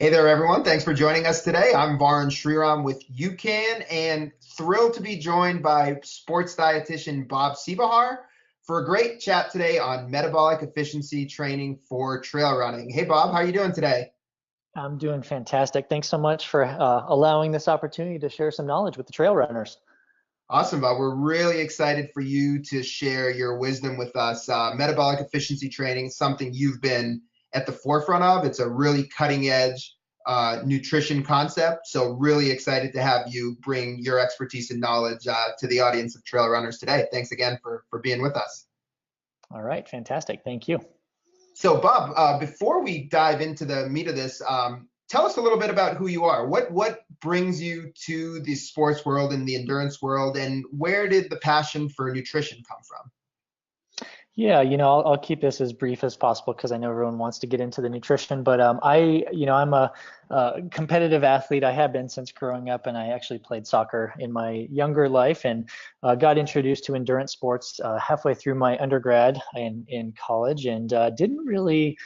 Hey there, everyone. Thanks for joining us today. I'm Varun Sriram with UCAN and thrilled to be joined by sports dietitian Bob Seebohar for a great chat today on metabolic efficiency training for trail running. Hey, Bob, how are you doing today? I'm doing fantastic. Thanks so much for allowing this opportunity to share some knowledge with the trail runners. Awesome, Bob. We're really excited for you to share your wisdom with us. Metabolic efficiency training is something you've been at the forefront of. It's a really cutting edge nutrition concept. So really excited to have you bring your expertise and knowledge to the audience of trail runners today. Thanks again for being with us. All right, fantastic. Thank you. So Bob, before we dive into the meat of this, tell us a little bit about who you are. What brings you to the sports world and the endurance world, and where did the passion for nutrition come from? Yeah, I'll keep this as brief as possible because I know everyone wants to get into the nutrition. But I'm a competitive athlete. I have been since growing up, and I actually played soccer in my younger life, and got introduced to endurance sports halfway through my undergrad in college, and didn't really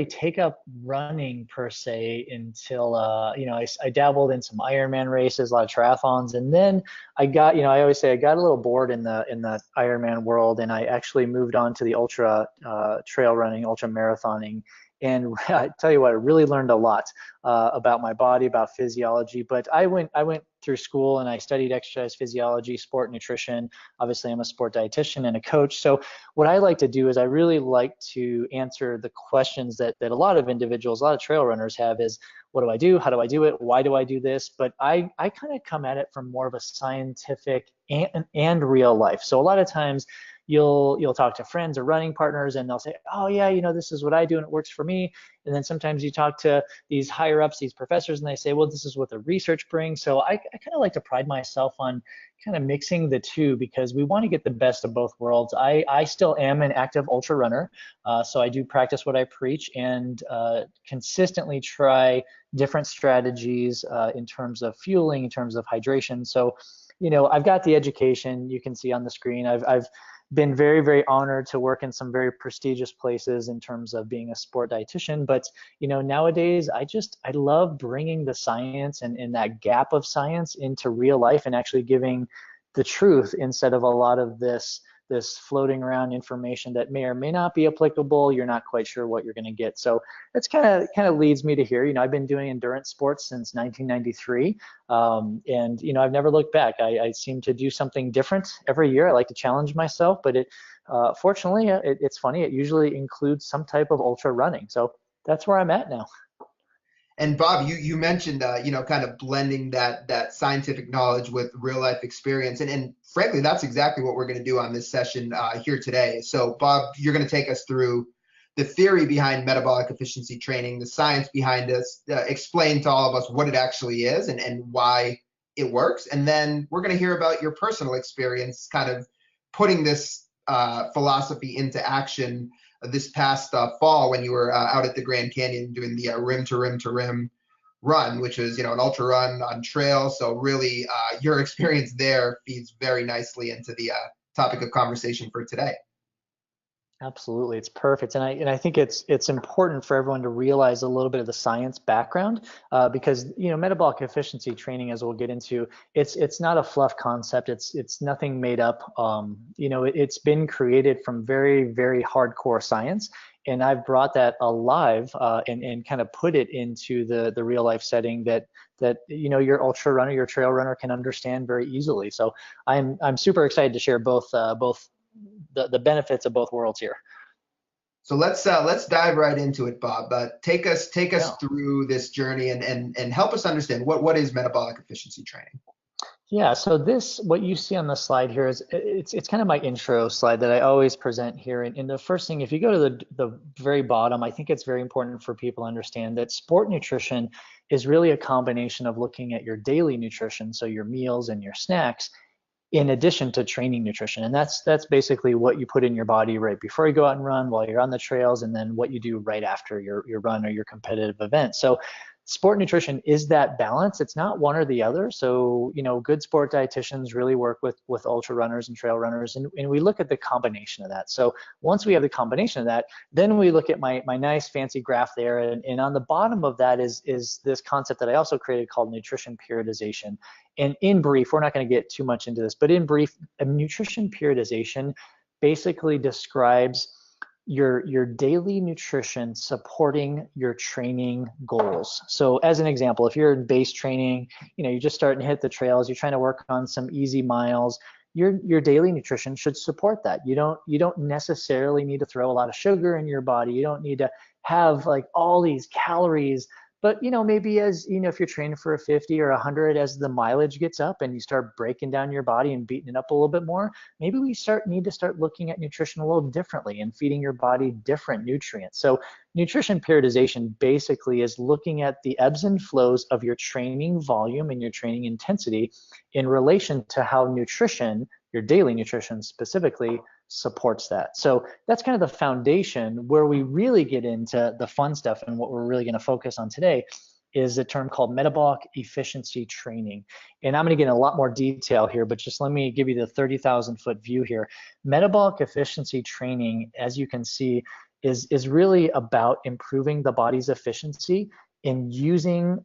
take up running per se until I dabbled in some Ironman races, a lot of triathlons, and then I always say I got a little bored in the Ironman world, and I actually moved on to the ultra trail running, ultra marathoning, and I tell you what, I really learned a lot about my body, about physiology. But I went through school and I studied exercise physiology, sport nutrition. Obviously, I'm a sport dietitian and a coach. So what I like to do is I really like to answer the questions that a lot of individuals, a lot of trail runners have is, what do I do? How do I do it? Why do I do this? But I kind of come at it from more of a scientific and real life. So a lot of times you'll talk to friends or running partners and they'll say, oh yeah, this is what I do and it works for me. And then sometimes you talk to these higher ups, these professors, and they say, well, this is what the research brings. So I kind of like to pride myself on kind of mixing the two because we want to get the best of both worlds. I still am an active ultra runner, so I do practice what I preach and consistently try different strategies in terms of fueling, in terms of hydration. So, I've got the education you can see on the screen. I've been very, very honored to work in some very prestigious places in terms of being a sport dietitian. But, nowadays I love bringing the science and that gap of science into real life and actually giving the truth instead of a lot of this floating around information that may or may not be applicable. You're not quite sure what you're going to get. So that's kind of leads me to here. I've been doing endurance sports since 1993, and I've never looked back. I seem to do something different every year. I like to challenge myself, but fortunately, it's funny. It usually includes some type of ultra running. So that's where I'm at now. And Bob, you mentioned kind of blending that scientific knowledge with real life experience, and frankly, that's exactly what we're going to do on this session here today. So, Bob, you're going to take us through the theory behind metabolic efficiency training, the science behind us, explain to all of us what it actually is and why it works, and then we're going to hear about your personal experience, kind of putting this philosophy into action this past fall when you were out at the Grand Canyon doing the rim to rim to rim run, which is an ultra run on trail. So really, your experience there feeds very nicely into the topic of conversation for today. Absolutely, it's perfect, and I think it's important for everyone to realize a little bit of the science background because metabolic efficiency training, as we'll get into, it's not a fluff concept. It's nothing made up. It's been created from very, very hardcore science, and I've brought that alive and kind of put it into the real life setting that your ultra runner, your trail runner can understand very easily. So I'm super excited to share both the benefits of both worlds here. So let's dive right into it, Bob. Take us Yeah. through this journey and help us understand what is metabolic efficiency training. Yeah, so what you see on the slide here is it's kind of my intro slide that I always present here. And the first thing, if you go to the very bottom, I think it's very important for people to understand that sport nutrition is really a combination of looking at your daily nutrition, so your meals and your snacks, in addition to training nutrition. And that's basically what you put in your body right before you go out and run, while you're on the trails, and then what you do right after your run or your competitive event. So sport nutrition is that balance. It's not one or the other. So, good sport dietitians really work with ultra runners and trail runners, and we look at the combination of that. So once we have the combination of that, then we look at my nice fancy graph there, and on the bottom of that is this concept that I also created called nutrition periodization. And in brief, we're not going to get too much into this, but in brief, a nutrition periodization basically describes your daily nutrition supporting your training goals. So as an example, if you're in base training, you're just starting to hit the trails, you're trying to work on some easy miles, your daily nutrition should support that. You don't necessarily need to throw a lot of sugar in your body. You don't need to have like all these calories. But maybe as if you're training for a 50 or 100, as the mileage gets up and you start breaking down your body and beating it up a little bit more, maybe we need to start looking at nutrition a little differently and feeding your body different nutrients. So nutrition periodization basically is looking at the ebbs and flows of your training volume and your training intensity in relation to how nutrition, your daily nutrition specifically, supports that. So that's kind of the foundation. Where we really get into the fun stuff and what we're really going to focus on today is a term called metabolic efficiency training. And I'm going to get in a lot more detail here, but just let me give you the 30,000 foot view here. Metabolic efficiency training, as you can see, is really about improving the body's efficiency in using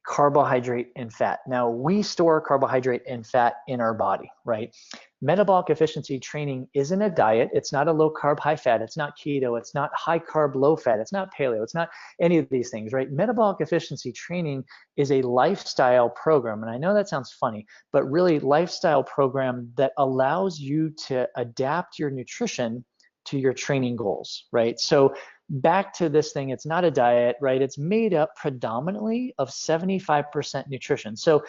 carbohydrate and fat. Now, we store carbohydrate and fat in our body, right? Metabolic efficiency training isn't a diet. It's not a low carb, high fat. It's not keto. It's not high carb, low fat. It's not paleo. It's not any of these things, right? Metabolic efficiency training is a lifestyle program. And I know that sounds funny, but really lifestyle program that allows you to adapt your nutrition to your training goals, right? So back to this thing, it's not a diet, right? It's made up predominantly of 75% nutrition. So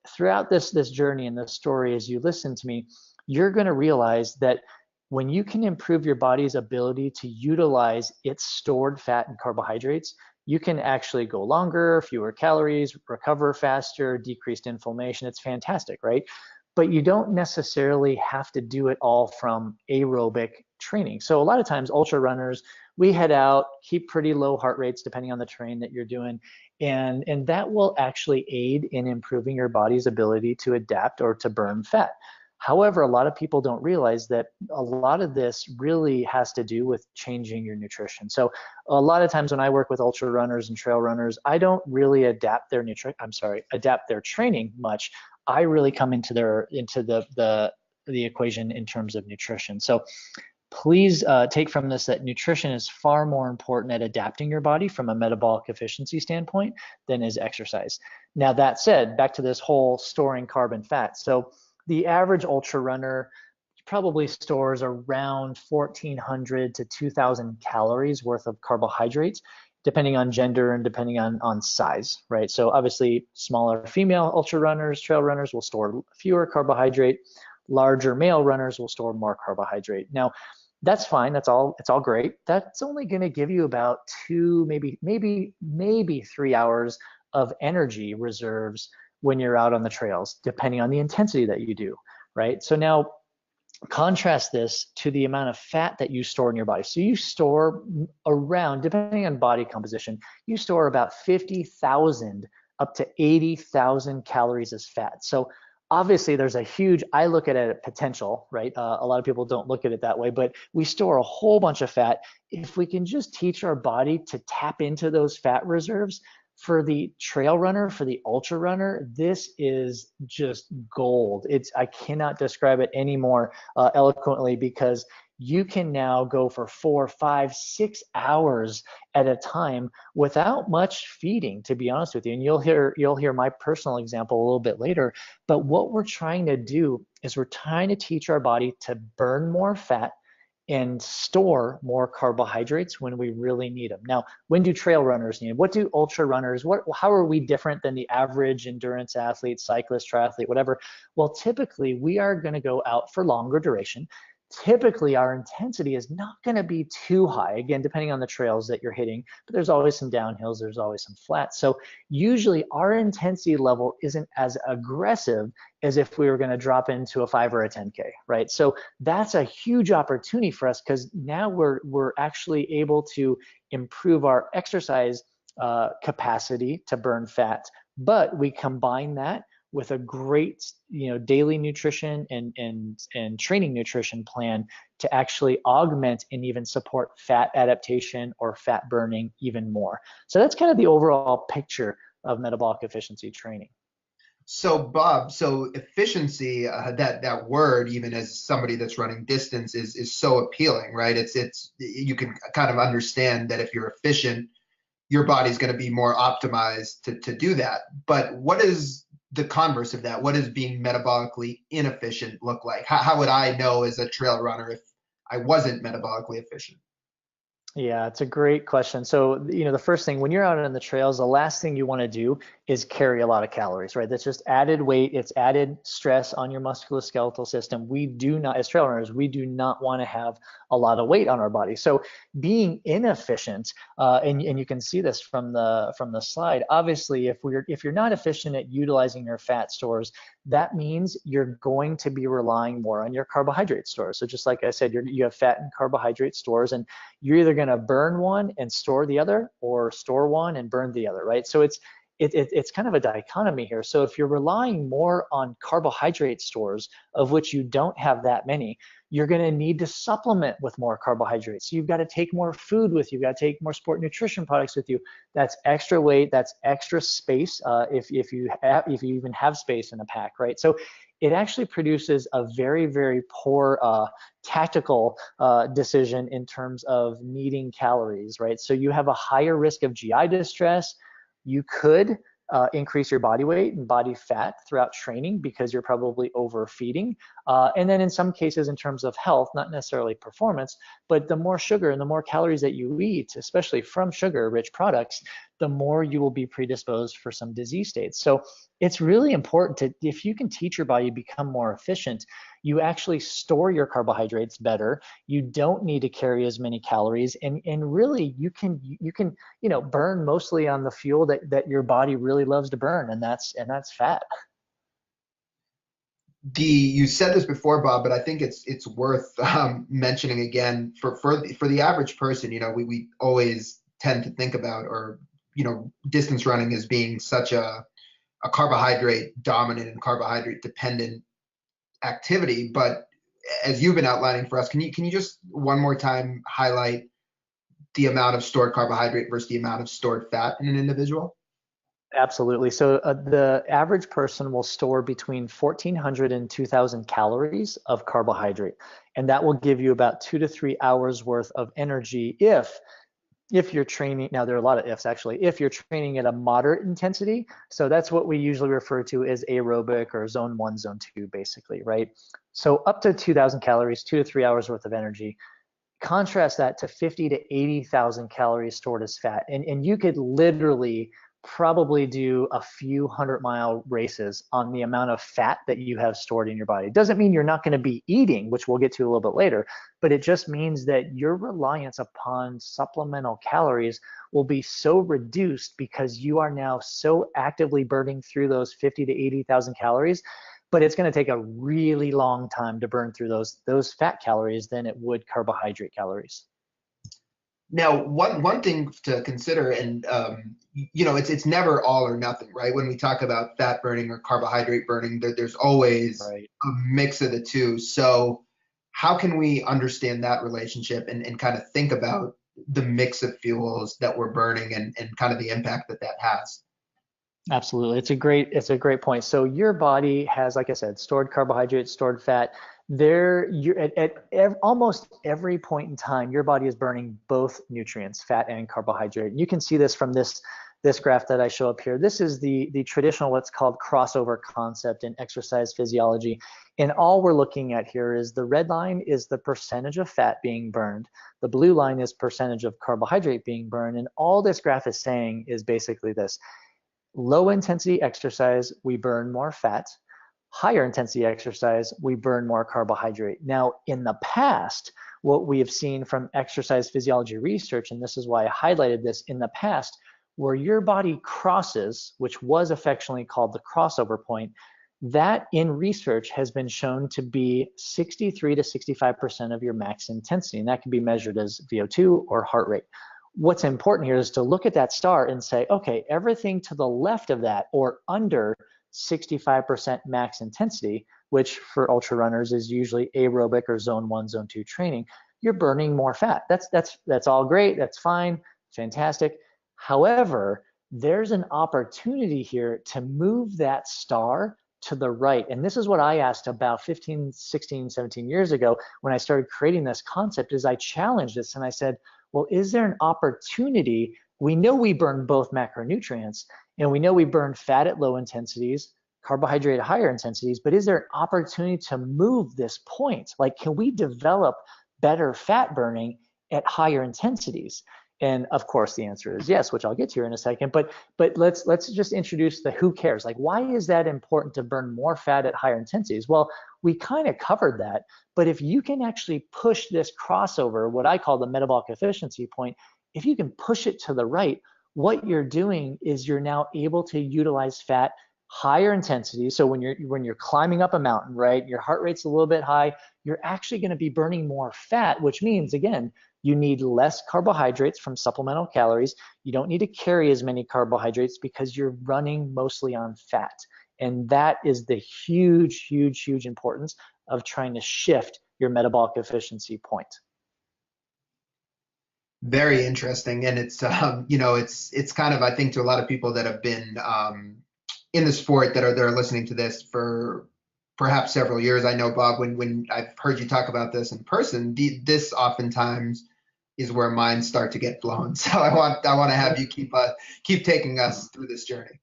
throughout this journey and this story, as you listen to me, you're going to realize that when you can improve your body's ability to utilize its stored fat and carbohydrates, you can actually go longer, fewer calories, recover faster, decreased inflammation. It's fantastic, right? But you don't necessarily have to do it all from aerobic training. So a lot of times ultra runners, we head out, keep pretty low heart rates depending on the terrain that you're doing, and that will actually aid in improving your body's ability to adapt or to burn fat. However, a lot of people don't realize that a lot of this really has to do with changing your nutrition. So a lot of times when I work with ultra runners and trail runners, I don't really adapt their training much. I really come into the equation in terms of nutrition. So please take from this that nutrition is far more important at adapting your body from a metabolic efficiency standpoint than is exercise. Now, that said, back to this whole storing carb and fat. So the average ultra runner probably stores around 1,400 to 2,000 calories worth of carbohydrates, depending on gender and depending on size, right? So obviously smaller female ultra runners, trail runners will store fewer carbohydrate. Larger male runners will store more carbohydrate. Now, that's fine. It's all great. That's only going to give you about 2, maybe 3 hours of energy reserves when you're out on the trails, depending on the intensity that you do, right? So now contrast this to the amount of fat that you store in your body. So you store around, depending on body composition, you store about 50,000 up to 80,000 calories as fat. So obviously there's a huge, I look at it at potential, right? A lot of people don't look at it that way, but we store a whole bunch of fat. If we can just teach our body to tap into those fat reserves, for the trail runner, for the ultra runner, this is just gold. I cannot describe it any more eloquently, because you can now go for 4, 5, 6 hours at a time without much feeding, to be honest with you. And you'll hear my personal example a little bit later. But what we're trying to do is we're trying to teach our body to burn more fat and store more carbohydrates when we really need them. Now, when do trail runners need them? What do ultra runners, how are we different than the average endurance athlete, cyclist, triathlete, whatever? Well, typically we are going to go out for longer duration. Typically our intensity is not going to be too high, again, depending on the trails that you're hitting, but there's always some downhills, there's always some flats. So usually our intensity level isn't as aggressive as if we were going to drop into a 5 or a 10K, right? So that's a huge opportunity for us, because now we're actually able to improve our exercise capacity to burn fat, but we combine that with a great, daily nutrition and training nutrition plan to actually augment and even support fat adaptation or fat burning even more. So that's kind of the overall picture of metabolic efficiency training. So Bob, so efficiency, that word, even as somebody that's running distance, is so appealing, right? It's you can kind of understand that if you're efficient, your body's going to be more optimized to do that. But what is the converse of that? What does being metabolically inefficient look like? How would I know as a trail runner if I wasn't metabolically efficient? Yeah, it's a great question. So, the first thing when you're out on the trails, the last thing you want to do is carry a lot of calories, right? That's just added weight. It's added stress on your musculoskeletal system. We do not, as trail runners, we do not want to have a lot of weight on our body. So, being inefficient, and you can see this from the slide. Obviously, if you're not efficient at utilizing your fat stores, that means you're going to be relying more on your carbohydrate stores. So, just like I said, you have fat and carbohydrate stores, and you're either going to burn one and store the other, or store one and burn the other, right? So it's kind of a dichotomy here. So if you're relying more on carbohydrate stores, of which you don't have that many, you're going to need to supplement with more carbohydrates. So you've got to take more food with you. You've got to take more sport nutrition products with you. That's extra weight. That's extra space, if you even have space in a pack, right? So it actually produces a very, very poor tactical decision in terms of needing calories, right? So you have a higher risk of GI distress. You could increase your body weight and body fat throughout training because you're probably overfeeding. And then in some cases, in terms of health, not necessarily performance, but the more sugar and the more calories that you eat, especially from sugar-rich products, the more you will be predisposed for some disease states. So it's really important if you can teach your body to become more efficient, you actually store your carbohydrates better. You don't need to carry as many calories, and really you can burn mostly on the fuel that your body really loves to burn, and that's fat. You said this before, Bob, but I think it's worth mentioning again for the average person. We always tend to think about, or distance running as being such a carbohydrate dominant and carbohydrate dependent activity. But as you've been outlining for us, can you just one more time highlight the amount of stored carbohydrate versus the amount of stored fat in an individual? Absolutely. So the average person will store between 1,400 and 2,000 calories of carbohydrate, and that will give you about 2 to 3 hours worth of energy if you're training. Now, there are a lot of ifs actually. If you're training at a moderate intensity, so that's what we usually refer to as aerobic or zone 1, zone 2, basically, right? So up to 2,000 calories, 2 to 3 hours worth of energy. Contrast that to 50 to 80,000 calories stored as fat, and you could literally probably do a few 100-mile races on the amount of fat that you have stored in your body. It doesn't mean you're not going to be eating, which we'll get to a little bit later, but it just means that your reliance upon supplemental calories will be so reduced because you are now so actively burning through those 50 to 80,000 calories, but it's going to take a really long time to burn through those fat calories than it would carbohydrate calories. Now, one thing to consider, and it's never all or nothing, right? When we talk about fat burning or carbohydrate burning, there's always Right. a mix of the two. So, how can we understand that relationship and kind of think about the mix of fuels that we're burning and kind of the impact that has? Absolutely. It's a great point. So your body has, like I said, stored carbohydrates, stored fat. You're almost every point in time, your body is burning both nutrients, fat and carbohydrate. You can see this from this graph that I show up here. This is the traditional, what's called crossover concept in exercise physiology. And all we're looking at here is the red line is the percentage of fat being burned. The blue line is percentage of carbohydrate being burned. And all this graph is saying is basically this. Low intensity exercise, we burn more fat. Higher intensity exercise, we burn more carbohydrate. Now, in the past, what we have seen from exercise physiology research, and this is why I highlighted this in the past, where your body crosses, which was affectionately called the crossover point, that in research has been shown to be 63 to 65% of your max intensity, and that can be measured as VO2 or heart rate. what's important here is to look at that star and say, okay, everything to the left of that or under 65% max intensity, which for ultra runners is usually aerobic or zone 1, zone 2 training, you're burning more fat. That's all great. That's fine. Fantastic. However, there's an opportunity here to move that star to the right. And this is what I asked about 15, 16, 17 years ago when I started creating this concept. Is I challenged this and I said, well, is there an opportunity? We know we burn both macronutrients and we know we burn fat at low intensities, carbohydrate at higher intensities, but is there an opportunity to move this point? Like, can we develop better fat burning at higher intensities? And of course, the answer is yes, which I'll get to here in a second. But let's just introduce the who cares. Like, why is that important to burn more fat at higher intensities? Well, we kind of covered that. But if you can actually push this crossover, what I call the metabolic efficiency point, if you can push it to the right, what you're doing is you're now able to utilize fat higher intensity. So when you're climbing up a mountain, right, your heart rate's a little bit high, you're actually going to be burning more fat, which means, again, you need less carbohydrates from supplemental calories. You don't need to carry as many carbohydrates because you're running mostly on fat. And that is the huge, huge, huge importance of trying to shift your metabolic efficiency point. Very interesting. And it's, it's kind of, I think, to a lot of people that have been in the sport that are listening to this for perhaps several years. I know, Bob, when I've heard you talk about this in person, this oftentimes is where minds start to get blown. So I want to have you keep taking us through this journey.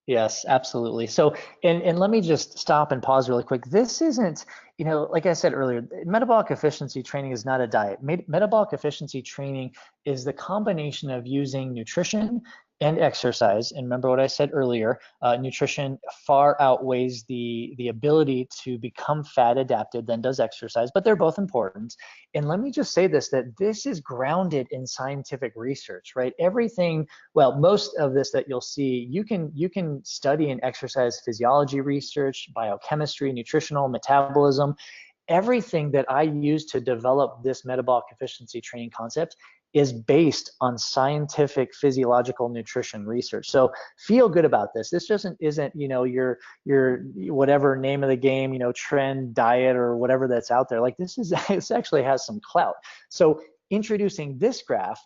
Yes, absolutely. So, and let me just stop and pause really quick. This isn't, like I said earlier, metabolic efficiency training is not a diet. Metabolic efficiency training is the combination of using nutrition and exercise. And remember what I said earlier, nutrition far outweighs the ability to become fat adapted than does exercise, but they're both important. And let me just say this, that this is grounded in scientific research, right? Everything, well, most of this that you'll see, you can study in exercise physiology research, biochemistry, nutritional, metabolism. Everything that I use to develop this metabolic efficiency training concept is based on scientific physiological nutrition research. So feel good about this. This isn't your whatever name of the game, trend diet or whatever that's out there. Like, this actually has some clout. So introducing this graph,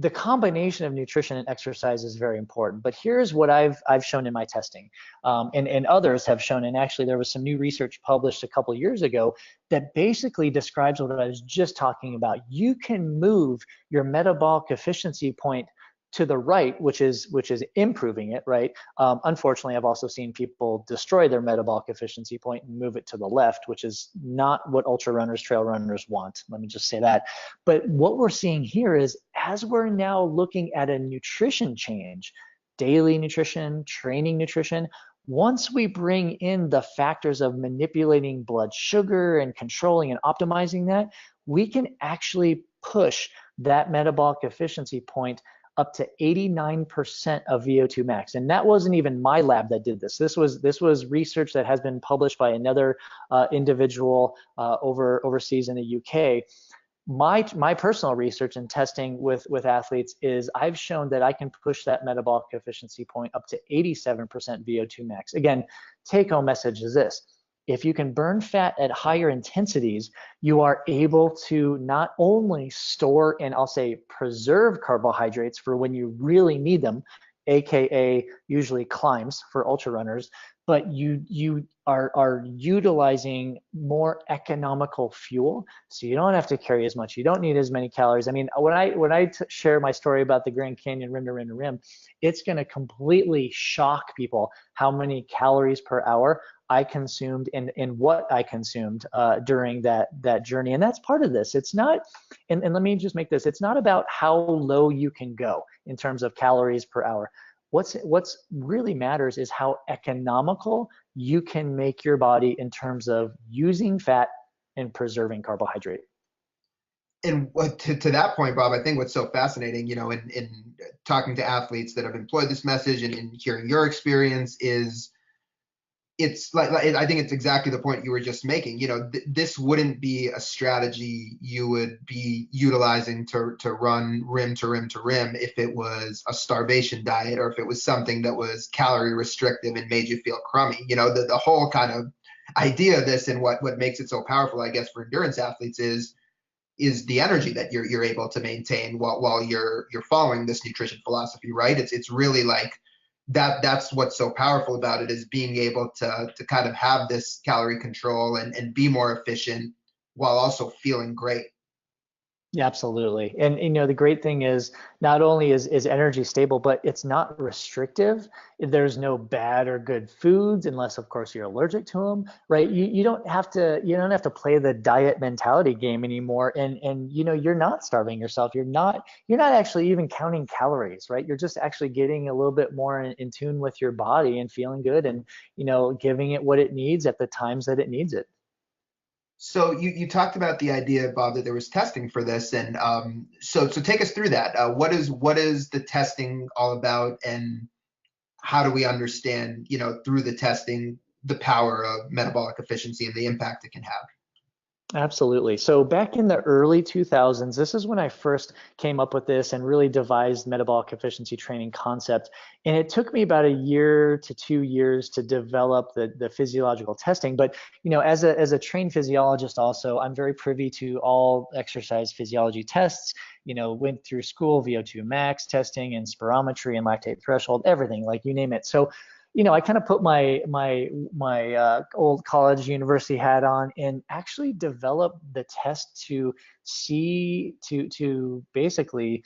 the combination of nutrition and exercise is very important. But here's what I've shown in my testing, and others have shown. And actually, there was some new research published a couple years ago that basically describes what I was just talking about. You can move your metabolic efficiency point to the right, which is improving it, right? Unfortunately, I've also seen people destroy their metabolic efficiency point and move it to the left, which is not what ultra runners, trail runners want. Let me just say that. But what we're seeing here is, as we're now looking at a nutrition change, daily nutrition, training nutrition, once we bring in the factors of manipulating blood sugar and controlling and optimizing that, we can actually push that metabolic efficiency point up to 89% of VO2 max. And that wasn't even my lab that did this. This was research that has been published by another individual overseas in the UK. My personal research and testing with athletes is I've shown that I can push that metabolic efficiency point up to 87% VO2 max. Again, take home message is this: if you can burn fat at higher intensities, you are able to not only store and, I'll say, preserve carbohydrates for when you really need them, aka usually climbs for ultra runners, but you are utilizing more economical fuel, so you don't have to carry as much. You don't need as many calories. I mean, when I share my story about the Grand Canyon rim to rim to rim, it's going to completely shock people how many calories per hour I consumed and what I consumed during that journey. And that's part of this. It's not, and let me just make this, it's not about how low you can go in terms of calories per hour. What's really matters is how economical you can make your body in terms of using fat and preserving carbohydrate. And to that point, Bob, I think what's so fascinating, in talking to athletes that have employed this message and in hearing your experience is it's like I think it's exactly the point you were just making. This wouldn't be a strategy you would be utilizing to run rim to rim to rim if it was a starvation diet, or if it was something that was calorie restrictive and made you feel crummy. The whole kind of idea of this, and what makes it so powerful, I guess, for endurance athletes is the energy that you're able to maintain while you're following this nutrition philosophy, right? It's really like that's what's so powerful about it, is being able to kind of have this calorie control and be more efficient while also feeling great. Yeah, absolutely. And the great thing is not only is energy stable, but it's not restrictive. There's no bad or good foods unless of course you're allergic to them, right? You don't have to play the diet mentality game anymore. And you're not starving yourself. You're not actually even counting calories, right? You're just actually getting a little bit more in tune with your body and feeling good, and giving it what it needs at the times that it needs it. So you talked about the idea, Bob, that there was testing for this, and so take us through that. What is the testing all about, and how do we understand, through the testing, the power of metabolic efficiency and the impact it can have? Absolutely. So back in the early 2000s, this is when I first came up with this and really devised metabolic efficiency training concept. And it took me about a year to 2 years to develop the physiological testing. But as a trained physiologist, also, I'm very privy to all exercise physiology tests. Went through school, VO2 max testing and spirometry and lactate threshold, everything, like you name it. So I kind of put my old college university hat on and actually developed the test to basically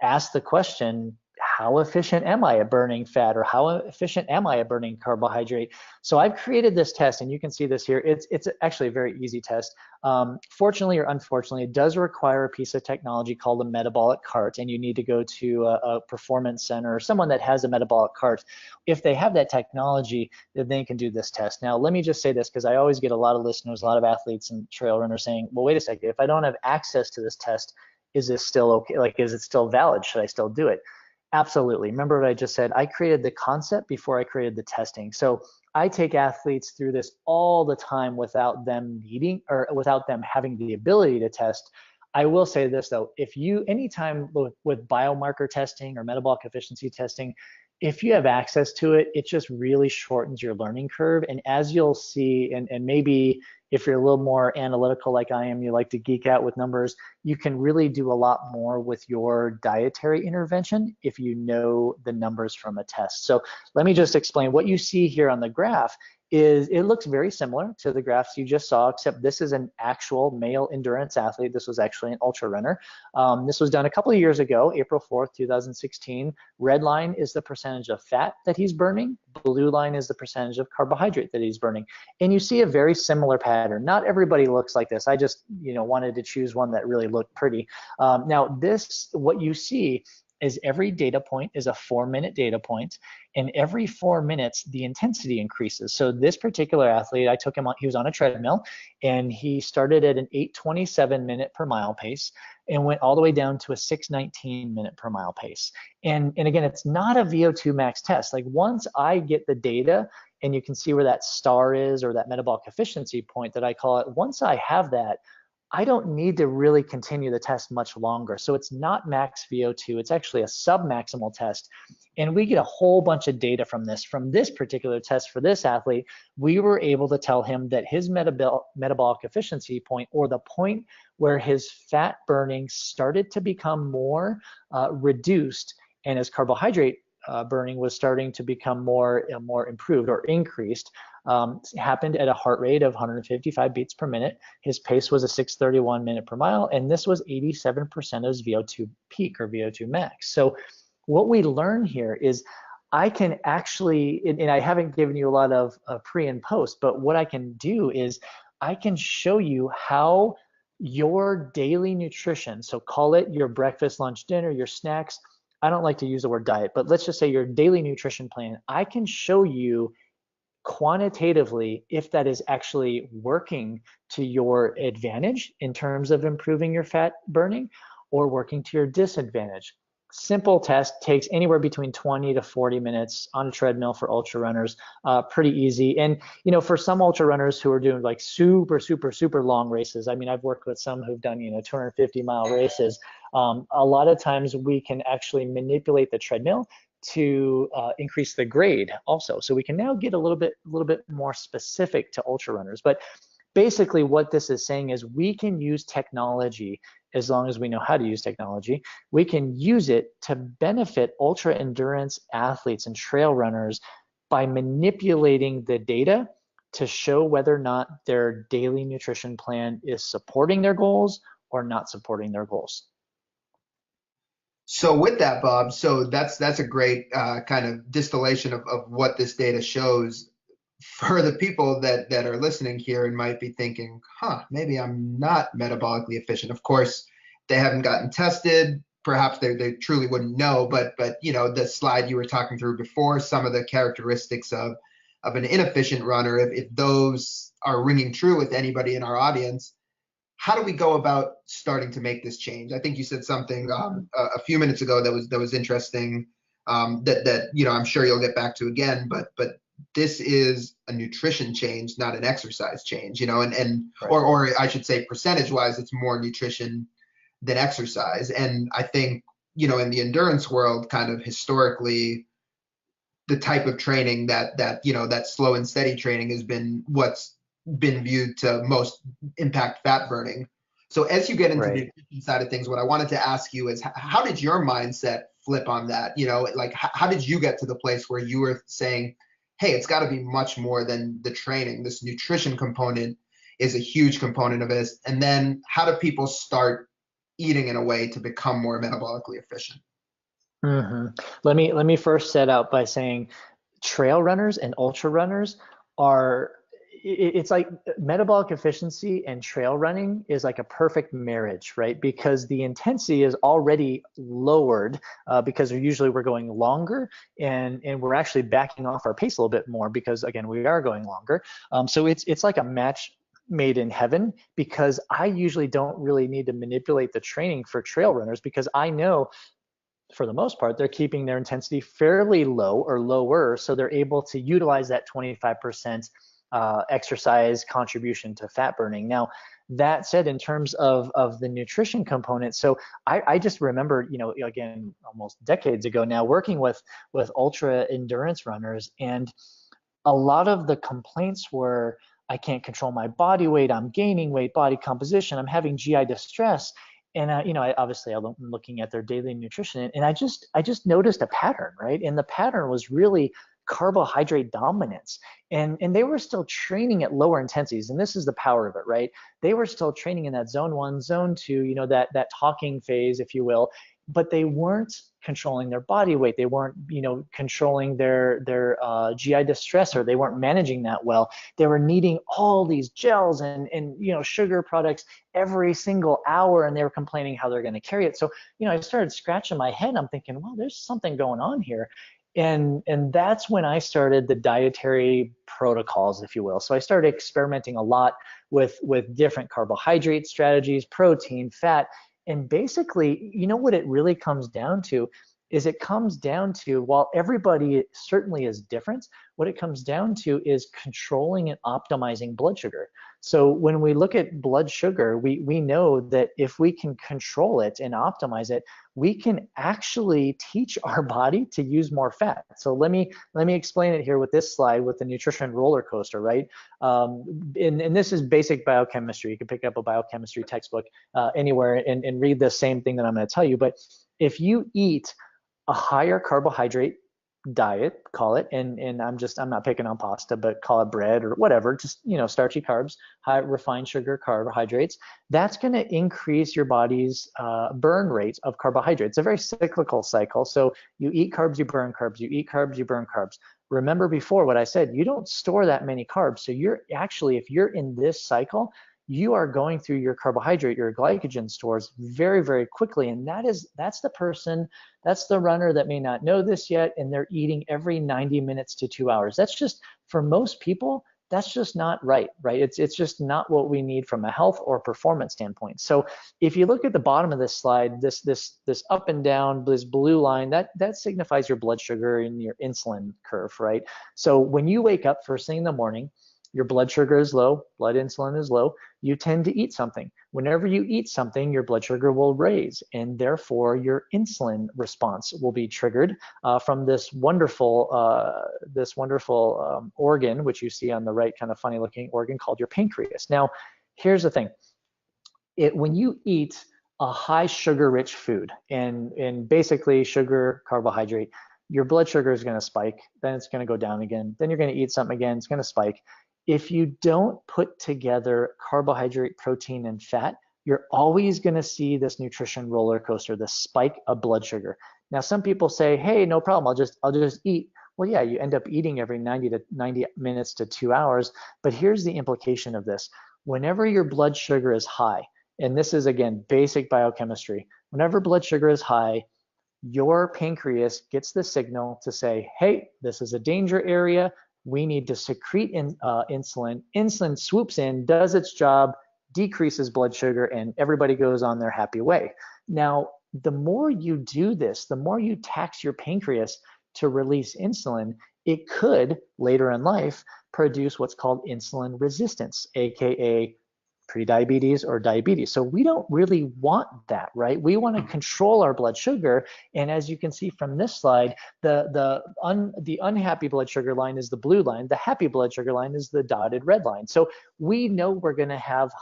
ask the question, how efficient am I at burning fat, or how efficient am I at burning carbohydrate? So I've created this test, and you can see this here. It's actually a very easy test. Fortunately or unfortunately, it does require a piece of technology called a metabolic cart, and you need to go to a performance center or someone that has a metabolic cart. If they have that technology, then they can do this test. Now, let me just say this, because I always get a lot of listeners, a lot of athletes and trail runners saying, well, wait a second, if I don't have access to this test, is this still okay? Like, is it still valid? Should I still do it? Absolutely. Remember what I just said? I created the concept before I created the testing. So I take athletes through this all the time without them needing, or without them having the ability to test. I will say this though, if you, anytime with biomarker testing or metabolic efficiency testing, if you have access to it, it just really shortens your learning curve. And as you'll see, and maybe if you're a little more analytical like I am, you like to geek out with numbers, you can really do a lot more with your dietary intervention if you know the numbers from a test. So let me just explain. What you see here on the graph is, it looks very similar to the graphs you just saw, except this is an actual male endurance athlete. This was actually an ultra runner. This was done a couple of years ago, April 4th, 2016. Red line is the percentage of fat that he's burning. Blue line is the percentage of carbohydrate that he's burning. And you see a very similar pattern. Not everybody looks like this. I just wanted to choose one that really looked pretty. Now this, what you see is every data point is a 4-minute data point, and every 4 minutes the intensity increases. So this particular athlete, I took him on, he was on a treadmill, and he started at an 8:27 minute per mile pace and went all the way down to a 6:19 minute per mile pace. And again, it's not a VO2 max test. Like, once I get the data, and you can see where that star is, or that metabolic efficiency point that I call it, once I have that, I don't need to really continue the test much longer. So it's not max VO2, it's actually a sub-maximal test. And we get a whole bunch of data from this. From this particular test for this athlete, we were able to tell him that his metabolic efficiency point, or the point where his fat burning started to become more reduced, and his carbohydrate burning was starting to become more improved or increased, happened at a heart rate of 155 beats per minute. His pace was a 6:31 minute per mile, and this was 87% of his VO2 peak, or VO2 max. So what we learn here is, I can actually, and I haven't given you a lot of pre and post, but what I can do is I can show you how your daily nutrition, so call it your breakfast, lunch, dinner, your snacks, I don't like to use the word diet, but let's just say your daily nutrition plan, I can show you quantitatively if that is actually working to your advantage in terms of improving your fat burning, or working to your disadvantage. simple test, takes anywhere between 20 to 40 minutes on a treadmill for ultra runners. Pretty easy. And for some ultra runners who are doing like super, super, super long races, I mean, I've worked with some who've done 250-mile races. A lot of times we can actually manipulate the treadmill to increase the grade also. So we can now get a little bit more specific to ultra runners. But basically what this is saying is we can use technology. As long as we know how to use technology, we can use it to benefit ultra endurance athletes and trail runners by manipulating the data to show whether or not their daily nutrition plan is supporting their goals or not supporting their goals. So with that, Bob, so that's a great kind of distillation of what this data shows. For the people that are listening here and might be thinking, maybe I'm not metabolically efficient. Of course, they haven't gotten tested. Perhaps they truly wouldn't know. But the slide you were talking through before, some of the characteristics of an inefficient runner, if those are ringing true with anybody in our audience, how do we go about starting to make this change? I think you said something a few minutes ago that was interesting. That I'm sure you'll get back to again. But this is a nutrition change, not an exercise change, and Right. or I should say percentage wise, it's more nutrition than exercise. And I think, in the endurance world, kind of historically, the type of training that slow and steady training has been what's been viewed to most impact fat burning. So as you get into the Right. nutrition side of things, what I wanted to ask you is how did your mindset flip on that? Like how did you get to the place where you were saying, hey, it's got to be much more than the training. This nutrition component is a huge component of this. And then how do people start eating in a way to become more metabolically efficient? Mm-hmm. Let me first set out by saying trail runners and ultra runners are it's like metabolic efficiency and trail running is like a perfect marriage, right? Because the intensity is already lowered because we're going longer and we're actually backing off our pace a little bit more because again we are going longer. So it's like a match made in heaven because I usually don't really need to manipulate the training for trail runners because I know for the most part, they're keeping their intensity fairly low or lower, so they're able to utilize that 25% exercise contribution to fat burning. Now, that said, in terms of the nutrition component, so I just remember, again, almost decades ago now, working with ultra endurance runners, and a lot of the complaints were, I can't control my body weight, I'm gaining weight, body composition, I'm having GI distress. And I'm looking at their daily nutrition, and I just noticed a pattern, right? And the pattern was really carbohydrate dominance, and they were still training at lower intensities, and this is the power of it, right? They were still training in that zone 1, zone 2, that talking phase, if you will, but they weren't controlling their body weight. They weren't, controlling their GI distress, or they weren't managing that well. They were needing all these gels and sugar products every single hour, and they were complaining how they're going to carry it. So, I started scratching my head. I'm thinking, well, there's something going on here. And that's when I started the dietary protocols, if you will. So I started experimenting a lot with different carbohydrate strategies, protein, fat, and basically, what it really comes down to is while everybody certainly is different, what it comes down to is controlling and optimizing blood sugar. So when we look at blood sugar, we know that if we can control it and optimize it, we can actually teach our body to use more fat. So let me explain it here with this slide with the nutrition roller coaster, right? And this is basic biochemistry. You can pick up a biochemistry textbook anywhere and read the same thing that I'm going to tell you. But if you eat a higher carbohydrate diet, call it, and I'm not picking on pasta, but call it bread or whatever, just starchy carbs, high refined sugar, carbohydrates, that's going to increase your body's burn rate of carbohydrates. It's a very cyclical cycle. So you eat carbs, you burn carbs, you eat carbs, you burn carbs. Remember before what I said, you don't store that many carbs. So you're actually, if you're in this cycle, you are going through your carbohydrate, your glycogen stores very, very quickly. And that's the runner that may not know this yet, and they're eating every 90 minutes to 2 hours. That's just, for most people, That's just not right, right? It's just not what we need from a health or performance standpoint. So if you look at the bottom of this slide, this up and down, this blue line, that signifies your blood sugar and your insulin curve, right? So when you wake up first thing in the morning, your blood sugar is low, blood insulin is low, you tend to eat something. Whenever you eat something, your blood sugar will raise, and therefore your insulin response will be triggered from this wonderful organ, which you see on the right, kind of funny looking organ called your pancreas. Now, here's the thing. When you eat a high sugar rich food, and basically sugar, carbohydrate, your blood sugar is going to spike, then it's going to go down again, then you're going to eat something again, it's going to spike. If you don't put together carbohydrate, protein, and fat, you're always going to see this nutrition roller coaster, this spike of blood sugar. Now, some people say, hey, no problem, I'll just eat. Well, yeah, you end up eating every 90 minutes to 2 hours. But here's the implication of this. Whenever your blood sugar is high, and this is, again, basic biochemistry, whenever blood sugar is high, your pancreas gets the signal to say, hey, this is a danger area. We need to secrete insulin. Insulin swoops in, does its job, decreases blood sugar, and everybody goes on their happy way. Now, the more you do this, the more you tax your pancreas to release insulin, it could, later in life, produce what's called insulin resistance, aka prediabetes or diabetes. So we don't really want that, right? We want to control our blood sugar. And as you can see from this slide, the unhappy blood sugar line is the blue line. The happy blood sugar line is the dotted red line. So we know we're going to have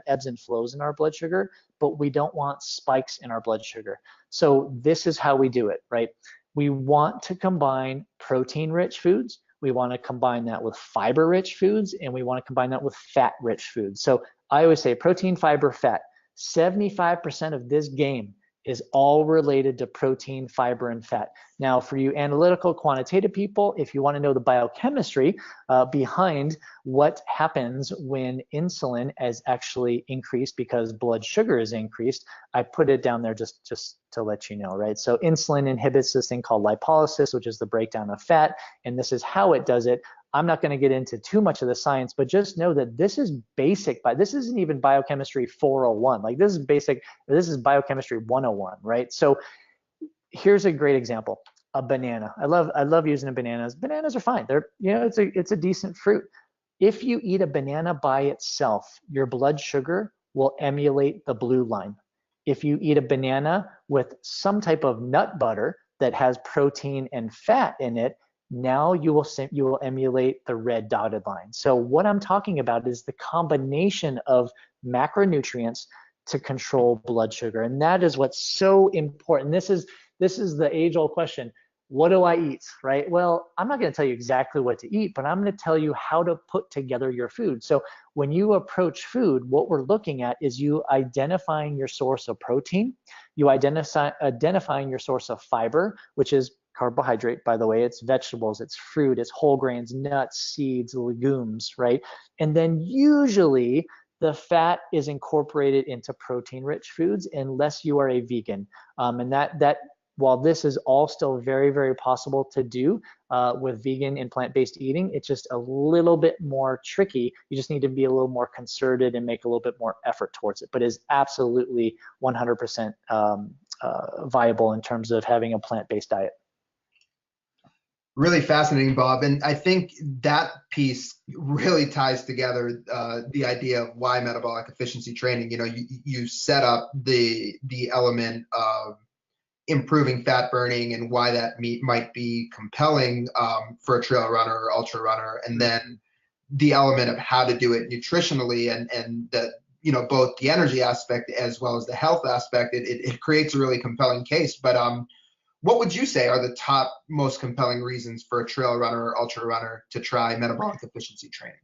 ebbs and flows in our blood sugar, but we don't want spikes in our blood sugar. So this is how we do it, right? We want to combine protein-rich foods. We want to combine that with fiber-rich foods, and we want to combine that with fat-rich foods. So I always say protein, fiber, fat. 75% of this game is all related to protein, fiber, and fat. Now, for you analytical, quantitative people, if you want to know the biochemistry behind what happens when insulin is actually increased because blood sugar is increased, I put it down there just to let you know, right? So insulin inhibits this thing called lipolysis, which is the breakdown of fat, and this is how it does it. I'm not going to get into too much of the science, but just know that this is basic. This isn't even biochemistry 401. Like this is basic. This is biochemistry 101, right? So here's a great example: a banana. I love using bananas. Bananas are fine. They're, it's a decent fruit. If you eat a banana by itself, your blood sugar will emulate the blue line. If you eat a banana with some type of nut butter that has protein and fat in it, now you will emulate the red dotted line. So what I'm talking about is the combination of macronutrients to control blood sugar, and that is what's so important. This is the age-old question: what do I eat, right? Well, I'm not going to tell you exactly what to eat, but I'm going to tell you how to put together your food. So when you approach food, what we're looking at is you identifying your source of protein, you identifying your source of fiber, which is carbohydrate, by the way. It's vegetables, it's fruit, it's whole grains, nuts, seeds, legumes, right? And then usually the fat is incorporated into protein-rich foods unless you are a vegan. And that while this is all still very, very possible to do with vegan and plant-based eating, it's just a little bit more tricky. You just need to be a little more concerted and make a little bit more effort towards it, but is absolutely 100% viable in terms of having a plant-based diet. Really fascinating, Bob. And I think that piece really ties together the idea of why metabolic efficiency training. You set up the element of improving fat burning and why that might be compelling for a trail runner or ultra runner, and then the element of how to do it nutritionally, and that both the energy aspect as well as the health aspect. It creates a really compelling case. But what would you say are the top most compelling reasons for a trail runner or ultra runner to try metabolic efficiency training?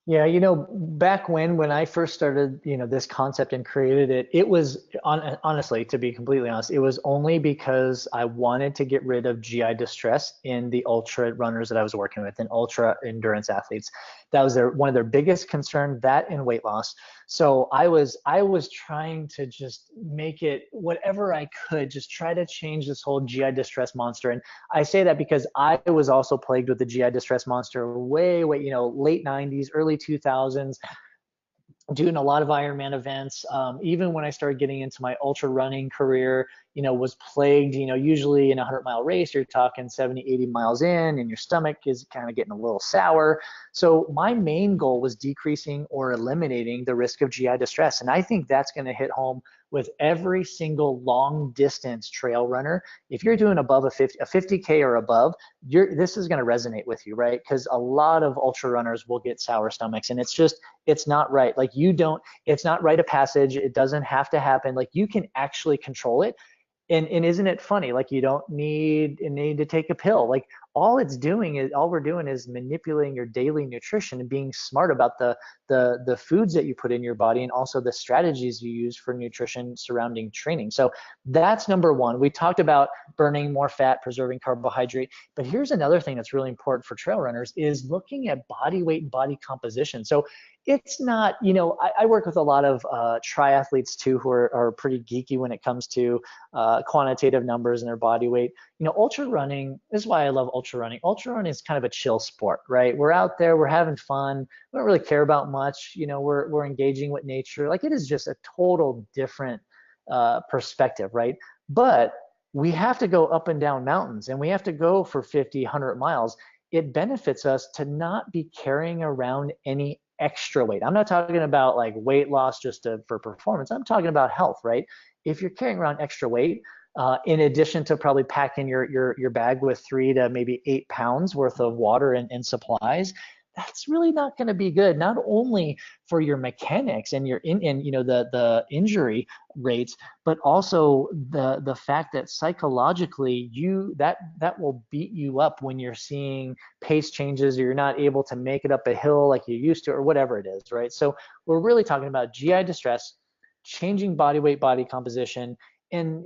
Yeah, back when I first started, this concept and created it, it was honestly, to be completely honest, it was only because I wanted to get rid of GI distress in the ultra runners that I was working with and ultra endurance athletes. That was one of their biggest concern, that and weight loss. So I was trying to just make it whatever I could, just try to change this whole GI distress monster. And I say that because I was also plagued with the GI distress monster way, late 90s, early 2000s, doing a lot of Ironman events. Even when I started getting into my ultra running career, was plagued, usually in a 100-mile race, you're talking 70, 80 miles in, and your stomach is kind of getting a little sour. So my main goal was decreasing or eliminating the risk of GI distress. And I think that's going to hit home with every single long distance trail runner. If you're doing above a 50K or above, this is going to resonate with you, right? Because a lot of ultra runners will get sour stomachs, and it's not right. Like, it's not rite of passage. It doesn't have to happen. Like, you can actually control it. And isn't it funny? Like, you don't need to take a pill. Like, all we're doing is manipulating your daily nutrition and being smart about the foods that you put in your body, and also the strategies you use for nutrition surrounding training. So that's number one. We talked about burning more fat, preserving carbohydrate, but here's another thing that's really important for trail runners is looking at body weight and body composition. So it's not, I work with a lot of triathletes too, who are pretty geeky when it comes to quantitative numbers and their body weight. Ultra running, this is why I love ultra running. Ultra running is kind of a chill sport, right? We're out there, we're having fun. We don't really care about much. We're engaging with nature. Like, it is just a total different perspective, right? But we have to go up and down mountains, and we have to go for 50, 100 miles. It benefits us to not be carrying around any extra weight. I'm not talking about like weight loss just for performance. I'm talking about health, right? If you're carrying around extra weight, in addition to probably packing your bag with 3 to maybe 8 pounds worth of water and supplies, that's really not going to be good. Not only for your mechanics and the injury rates, but also the fact that psychologically that will beat you up when you're seeing pace changes, or you're not able to make it up a hill like you used to, or whatever it is, right? So we're really talking about GI distress, changing body weight, body composition, and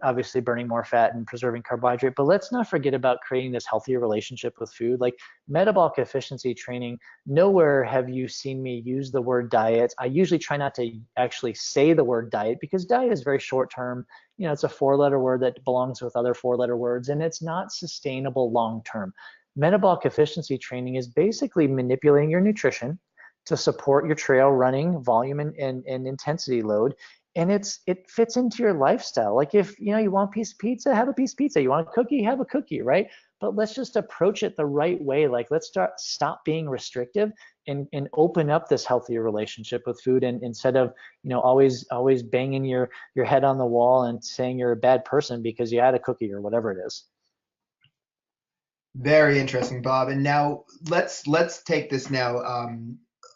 obviously burning more fat and preserving carbohydrate. But let's not forget about creating this healthier relationship with food. Like, metabolic efficiency training, nowhere have you seen me use the word diet. I usually try not to actually say the word diet, because diet is very short term. It's a 4-letter word that belongs with other 4-letter words, and it's not sustainable long term. Metabolic efficiency training is basically manipulating your nutrition to support your trail running volume and intensity load. And it fits into your lifestyle. Like, if you want a piece of pizza, have a piece of pizza. You want a cookie, have a cookie, right? But let's just approach it the right way. Like, let's stop being restrictive and open up this healthier relationship with food, and instead of always banging your head on the wall and saying you're a bad person because you had a cookie or whatever it is. Very interesting, Bob. And now let's take this now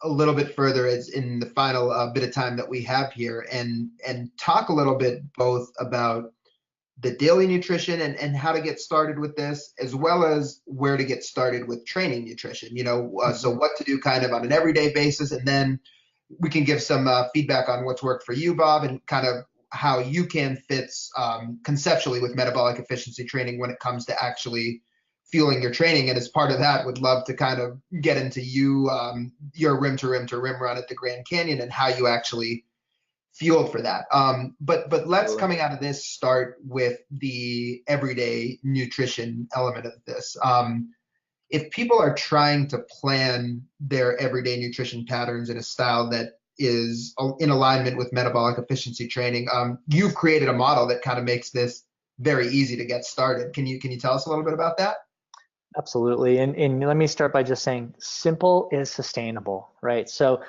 a little bit further, as in the final bit of time that we have here, and talk a little bit both about the daily nutrition and how to get started with this, as well as where to get started with training nutrition. So what to do kind of on an everyday basis, and then we can give some feedback on what's worked for you, Bob, and kind of how you can fit conceptually with metabolic efficiency training when it comes to actually fueling your training. And as part of that, would love to kind of get into your rim to rim to rim run at the Grand Canyon and how you actually fueled for that. But let's, coming out of this, start with the everyday nutrition element of this. If people are trying to plan their everyday nutrition patterns in a style that is in alignment with metabolic efficiency training, you've created a model that kind of makes this very easy to get started. Can you tell us a little bit about that? Absolutely. And let me start by just saying simple is sustainable, right? So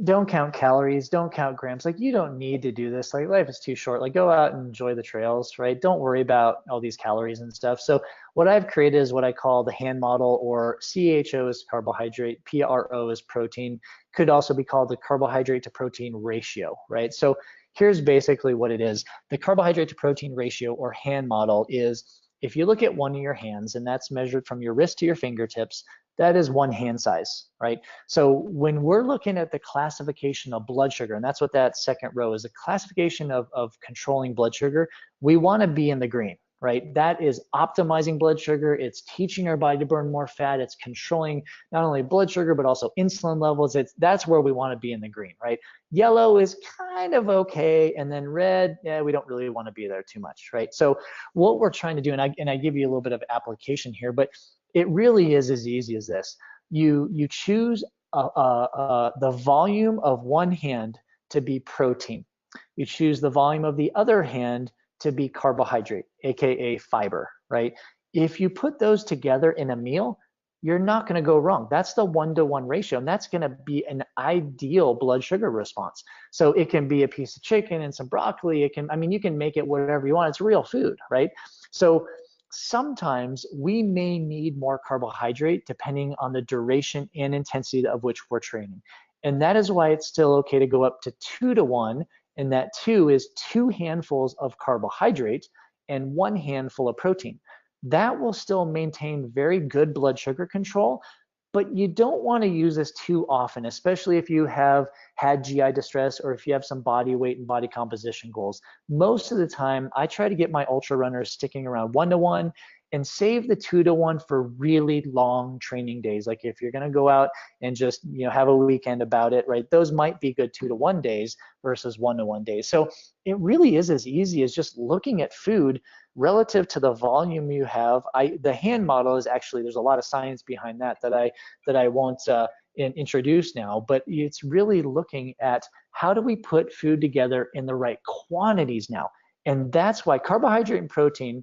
don't count calories, don't count grams. Like, you don't need to do this. Like, life is too short. Like, go out and enjoy the trails, right? Don't worry about all these calories and stuff. So what I've created is what I call the hand model, or CHO is carbohydrate, PRO is protein. Could also be called the carbohydrate to protein ratio, right? So here's basically what it is. The carbohydrate to protein ratio, or hand model, is if you look at one of your hands, and that's measured from your wrist to your fingertips, that is one hand size, right? So when we're looking at the classification of blood sugar, and that's what that second row is, the classification of controlling blood sugar, we want to be in the green, right? That is optimizing blood sugar. It's teaching our body to burn more fat. It's controlling not only blood sugar, but also insulin levels. That's where we want to be in the green, right? Yellow is kind of okay. And then red, yeah, we don't really want to be there too much, right? So what we're trying to do, and I give you a little bit of application here, but it really is as easy as this. You choose the volume of one hand to be protein. You choose the volume of the other hand to be carbohydrate, aka fiber, right? If you put those together in a meal, you're not going to go wrong. That's the 1-to-1 ratio, and that's going to be an ideal blood sugar response. So it can be a piece of chicken and some broccoli. It can, I mean, you can make it whatever you want. It's real food, right? So sometimes we may need more carbohydrate depending on the duration and intensity of which we're training. And that is why it's still okay to go up to 2-to-1. And that 2 is 2 handfuls of carbohydrate and 1 handful of protein. That will still maintain very good blood sugar control, but you don't want to use this too often, especially if you have had GI distress or if you have some body weight and body composition goals. Most of the time, I try to get my ultra runners sticking around 1-to-1 and save the 2-to-1 for really long training days. Like if you're going to go out and just, you know, have a weekend about it, right? Those might be good 2-to-1 days versus 1-to-1 days. So it really is as easy as just looking at food relative to the volume you have. The hand model is actually, there's a lot of science behind that I won't introduce now, but it's really looking at how do we put food together in the right quantities now. And that's why carbohydrate and protein,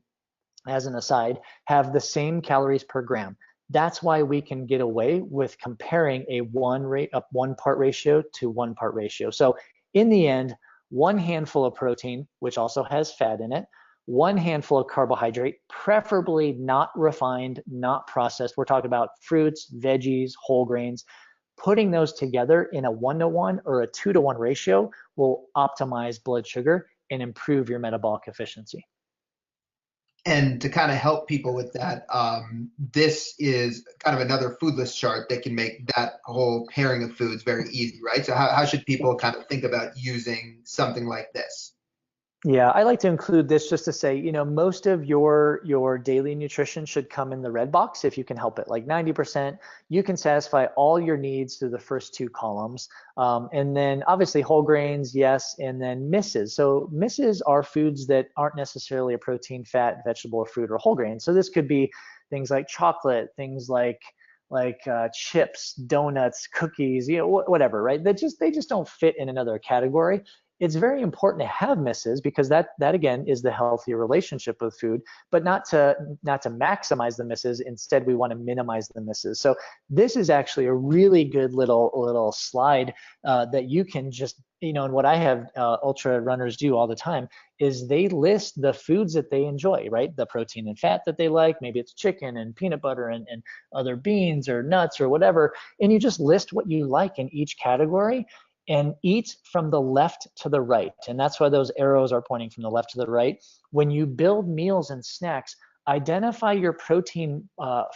as an aside, have the same calories per gram. That's why we can get away with comparing a 1 part ratio to 1 part ratio. So in the end, 1 handful of protein, which also has fat in it, 1 handful of carbohydrate, preferably not refined, not processed. We're talking about fruits, veggies, whole grains. Putting those together in a 1-to-1 or a 2-to-1 ratio will optimize blood sugar and improve your metabolic efficiency. And to kind of help people with that, this is kind of another foodless chart that can make that whole pairing of foods very easy, right? So how should people kind of think about using something like this? Yeah, I like to include this just to say, you know, most of your daily nutrition should come in the red box if you can help it. Like 90%, you can satisfy all your needs through the first 2 columns. And then obviously whole grains, yes, and then misses. So misses are foods that aren't necessarily a protein, fat, vegetable, or fruit, or whole grain. So this could be things like chocolate, things like chips, donuts, cookies, you know, whatever, right? They just don't fit in another category. It's very important to have misses because that again is the healthier relationship with food, but not to maximize the misses. Instead, we want to minimize the misses. So this is actually a really good little slide that you can just, you know, and what I have ultra runners do all the time is they list the foods that they enjoy, right? The protein and fat that they like, maybe it's chicken and peanut butter and other beans or nuts or whatever, and you just list what you like in each category and eat from the left to the right. And that's why those arrows are pointing from the left to the right. When you build meals and snacks, identify your protein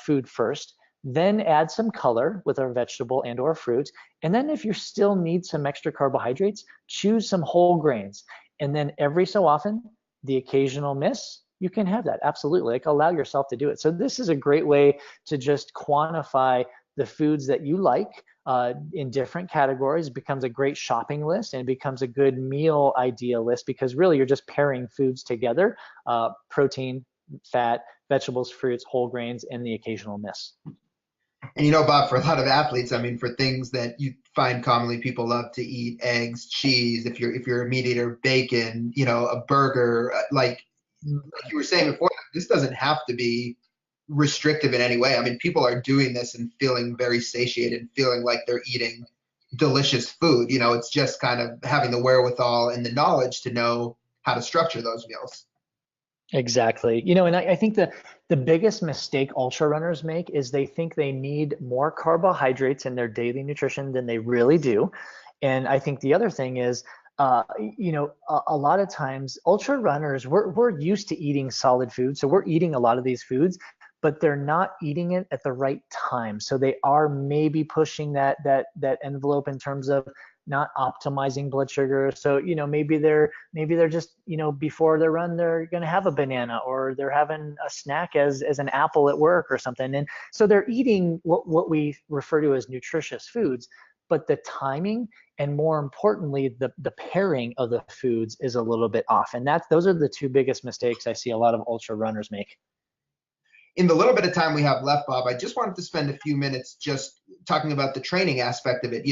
food first, then add some color with a vegetable and or fruit. And then if you still need some extra carbohydrates, choose some whole grains. And then every so often, the occasional miss, you can have that, absolutely. Like allow yourself to do it. So this is a great way to just quantify the foods that you like in different categories. It becomes a great shopping list and it becomes a good meal idea list because really you're just pairing foods together, protein, fat, vegetables, fruits, whole grains, and the occasional miss. And you know, Bob, for a lot of athletes, I mean, for things that you find commonly, people love to eat eggs, cheese, if you're a meat eater, bacon, you know, a burger, like you were saying before, this doesn't have to be restrictive in any way. I mean, people are doing this and feeling very satiated, feeling like they're eating delicious food. You know, it's just kind of having the wherewithal and the knowledge to know how to structure those meals. Exactly. You know, and I think the biggest mistake ultra runners make is they think they need more carbohydrates in their daily nutrition than they really do. And I think the other thing is, you know, a lot of times ultra runners, we're used to eating solid food. So we're eating a lot of these foods, but they're not eating it at the right time. So they are maybe pushing that envelope in terms of not optimizing blood sugar. So, maybe they're just, before their run, they're going to have a banana, or they're having a snack as an apple at work or something. And so they're eating what we refer to as nutritious foods, but the timing, and more importantly, the pairing of the foods is a little bit off. And those are the two biggest mistakes I see a lot of ultra runners make. In the little bit of time we have left, Bob, I just wanted to spend a few minutes just talking about the training aspect of it.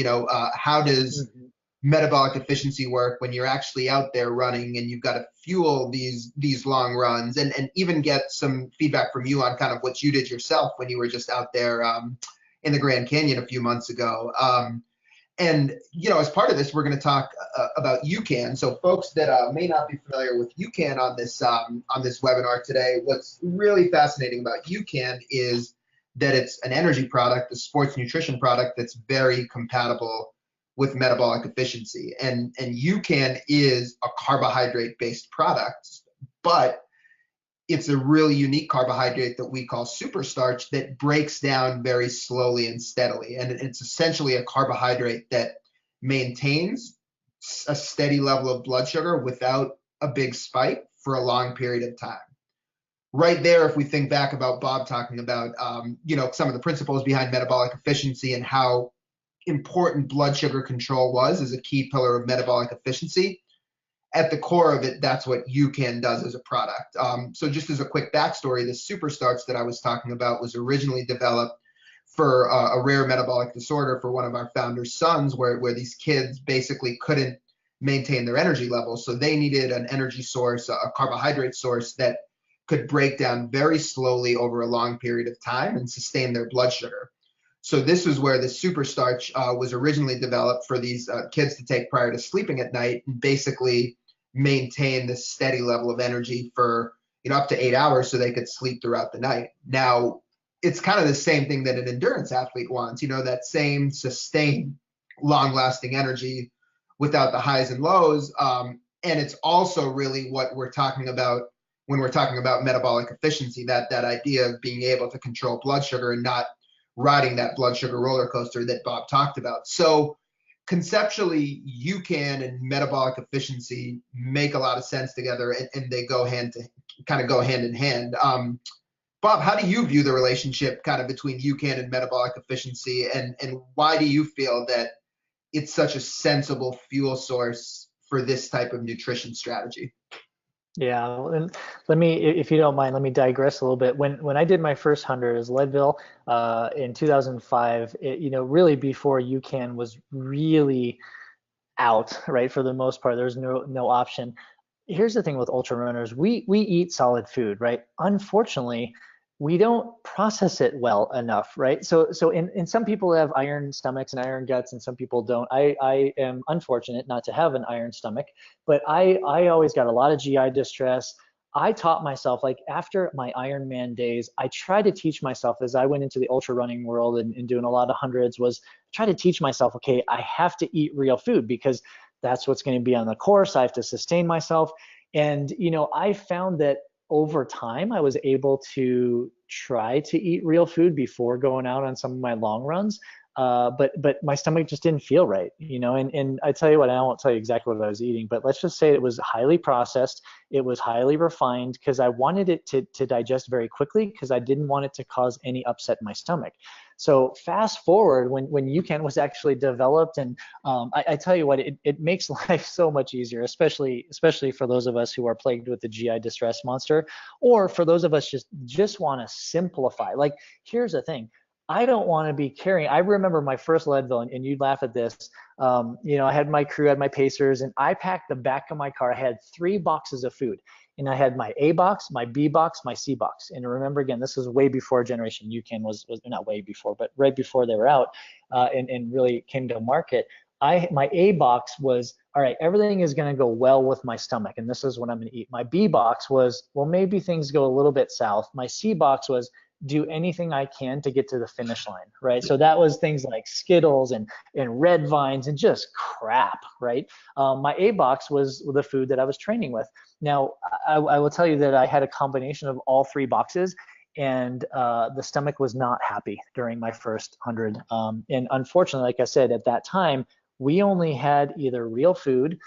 How does Mhm. metabolic efficiency work when you're actually out there running and you've got to fuel these long runs, and even get some feedback from you on kind of what you did yourself when you were just out there in the Grand Canyon a few months ago. And as part of this, we're going to talk about UCAN. So folks that may not be familiar with UCAN on this webinar today, what's really fascinating about UCAN is that it's an energy product, a sports nutrition product that's very compatible with metabolic efficiency. And UCAN is a carbohydrate-based product, but it's a really unique carbohydrate that we call superstarch that breaks down very slowly and steadily. And it's essentially a carbohydrate that maintains a steady level of blood sugar without a big spike for a long period of time. Right there, if we think back about Bob talking about, some of the principles behind metabolic efficiency and how important blood sugar control was as a key pillar of metabolic efficiency, at the core of it, that's what UCAN does as a product. So just as a quick backstory, the superstarch that I was talking about was originally developed for a rare metabolic disorder for one of our founders' sons, where these kids basically couldn't maintain their energy levels. So they needed an energy source, a carbohydrate source that could break down very slowly over a long period of time and sustain their blood sugar. So this was where the superstarch was originally developed for these kids to take prior to sleeping at night, and basically maintain this steady level of energy for up to 8 hours so they could sleep throughout the night. Now, it's kind of the same thing that an endurance athlete wants, that same sustained, long-lasting energy without the highs and lows. And it's also really what we're talking about when we're talking about metabolic efficiency, that idea of being able to control blood sugar and not riding that blood sugar roller coaster that Bob talked about. So conceptually, UCAN and metabolic efficiency make a lot of sense together, and they go hand in hand. Bob, how do you view the relationship kind of between UCAN and metabolic efficiency, and why do you feel that it's such a sensible fuel source for this type of nutrition strategy? Yeah, and let me, if you don't mind, let me digress a little bit. When I did my first 100 as Leadville in 2005, really before UCAN was really out, right? For the most part, there's no option. Here's the thing with ultra runners: we eat solid food, right? Unfortunately, we don't process it well enough, right? So in some people have iron stomachs and iron guts, and some people don't. I am unfortunate not to have an iron stomach, but I always got a lot of GI distress. I taught myself, like after my Ironman days, I tried to teach myself as I went into the ultra running world and doing a lot of hundreds, was try to teach myself, okay, I have to eat real food because that's what's going to be on the course. I have to sustain myself. And, I found that over time, I was able to try to eat real food before going out on some of my long runs. But my stomach just didn't feel right, and I tell you what, I won't tell you exactly what I was eating, but let's just say it was highly processed. It was highly refined because I wanted it to digest very quickly, because I didn't want it to cause any upset in my stomach. So fast forward when UCAN was actually developed, and I tell you what, it makes life so much easier, especially for those of us who are plagued with the GI distress monster, or for those of us just want to simplify. Like, here's the thing. I don't want to be carrying. I remember my first Leadville, and you'd laugh at this. I had my crew, I had my pacers, and I packed the back of my car. I had 3 boxes of food, and I had my A box, my B box, my C box. And remember, again, this is way before Generation UCAN was not way before, but right before they were out and really came to market. My A box was, all right, everything is going to go well with my stomach, and this is what I'm going to eat. My B box was, well, maybe things go a little bit south. My C box was, do anything I can to get to the finish line, right? So that was things like Skittles and Red Vines and just crap, right? My A box was the food that I was training with. Now, I will tell you that I had a combination of all 3 boxes, and the stomach was not happy during my first 100. And unfortunately, like I said, at that time, we only had either real food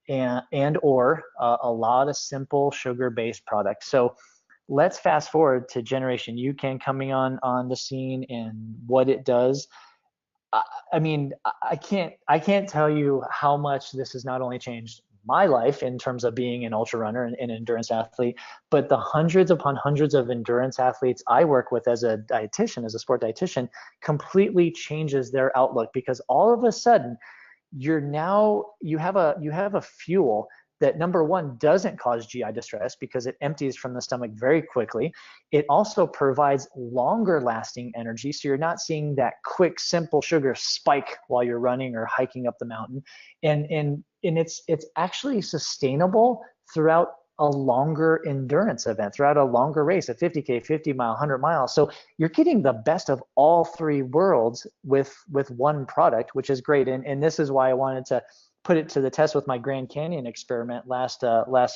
and or a lot of simple sugar-based products. So let's fast forward to Generation UCAN coming on the scene and what it does. I mean, I can't tell you how much this has not only changed my life in terms of being an ultra runner and an endurance athlete, but the hundreds upon hundreds of endurance athletes I work with as a dietitian, as a sport dietitian, completely changes their outlook, because all of a sudden you have a fuel that, number one, doesn't cause GI distress because it empties from the stomach very quickly. It also provides longer lasting energy. So you're not seeing that quick, simple sugar spike while you're running or hiking up the mountain. And it's actually sustainable throughout a longer endurance event, throughout a longer race, a 50K, 50 mile, 100 miles. So you're getting the best of all three worlds with one product, which is great. And this is why I wanted to put it to the test with my Grand Canyon experiment last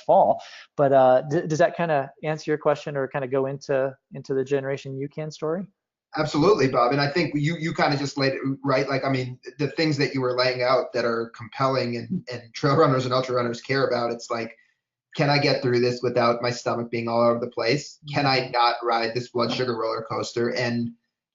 fall. But does that kind of answer your question, or kind of go into the Generation UCAN story? Absolutely, Bob. And I think you kind of just laid it right. Like, I mean, the things that you were laying out that are compelling and trail runners and ultra runners care about, it's like, can I get through this without my stomach being all over the place? Can I not ride this blood sugar roller coaster? And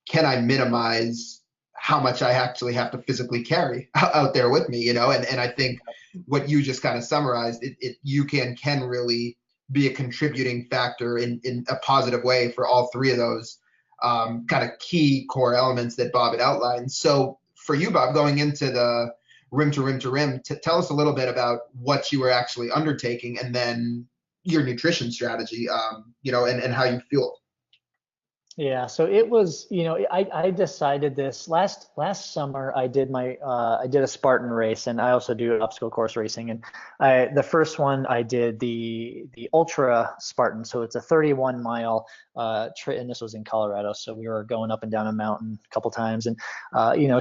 can I minimize how much I actually have to physically carry out there with me, And I think what you just kind of summarized, you can really be a contributing factor in a positive way for all three of those kind of key core elements that Bob had outlined. So for you, Bob, going into the rim to rim to rim, tell us a little bit about what you were actually undertaking, and then your nutrition strategy, and how you feel. Yeah, so it was, I decided this last summer. I did a Spartan race, and I also do obstacle course racing. And the first one I did the Ultra Spartan, so it's a 31 mile and this was in Colorado. So we were going up and down a mountain a couple times, and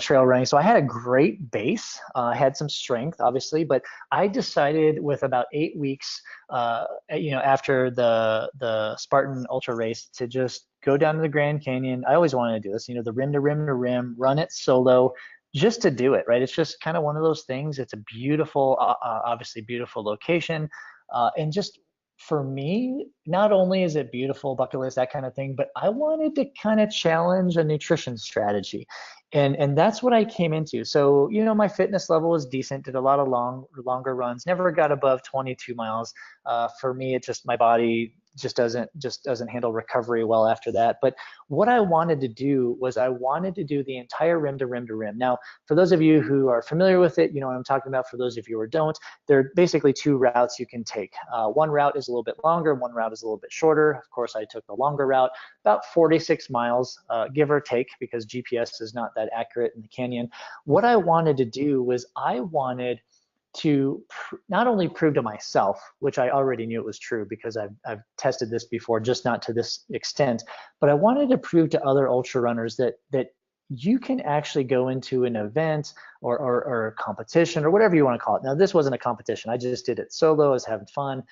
trail running. So I had a great base. I had some strength, obviously, but I decided with about 8 weeks, after the Spartan Ultra race, to just go down to the Grand Canyon. I always wanted to do this, the rim to rim to rim, run it solo, just to do it, right? It's just kind of one of those things. It's a beautiful, obviously beautiful location. And just for me, not only is it beautiful, bucket list, that kind of thing, but I wanted to kind of challenge a nutrition strategy. And that's what I came into. So, my fitness level was decent, did a lot of longer runs, never got above 22 miles. For me, it just, my body just doesn't handle recovery well after that. But what I wanted to do was I wanted to do the entire rim to rim to rim. Now, for those of you who are familiar with it, you know what I'm talking about. For those of you who don't, there are basically two routes you can take. One route is a little bit longer, one route is a little bit shorter. Of course, I took the longer route, about 46 miles, give or take, because GPS is not that accurate in the canyon. What I wanted to do was I wanted to not only prove to myself, which I already knew it was true because I've tested this before, just not to this extent, but I wanted to prove to other ultra runners that you can actually go into an event or a competition or whatever you want to call it. Now, this wasn't a competition. I just did it solo. I was having fun.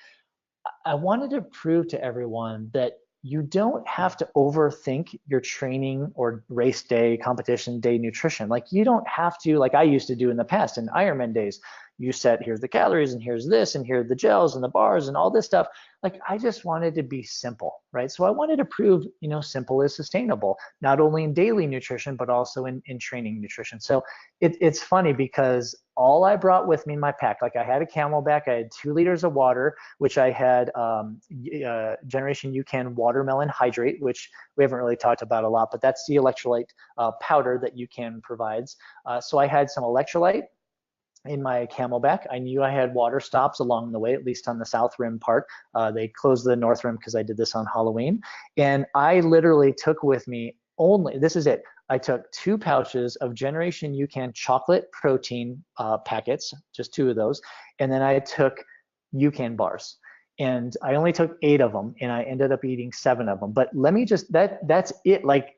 I wanted to prove to everyone that you don't have to overthink your training or race day, competition day nutrition. Like, you don't have to, like I used to do in the past in Ironman days. You set, here's the calories and here's this and here are the gels and the bars and all this stuff. Like, I just wanted to be simple, right? So I wanted to prove, simple is sustainable, not only in daily nutrition, but also in training nutrition. So it's funny because all I brought with me in my pack, like I had a Camelback, I had 2 liters of water, which I had Generation UCAN watermelon hydrate, which we haven't really talked about a lot, but that's the electrolyte powder that UCAN provides. So I had some electrolyte in my Camelback. I knew I had water stops along the way, at least on the south rim part. They closed the north rim because I did this on Halloween. And I literally took with me this is it. I took 2 pouches of Generation UCAN chocolate protein packets, just 2 of those. And then I took UCAN bars. And I only took 8 of them, and I ended up eating 7 of them. But let me just, that's it. Like,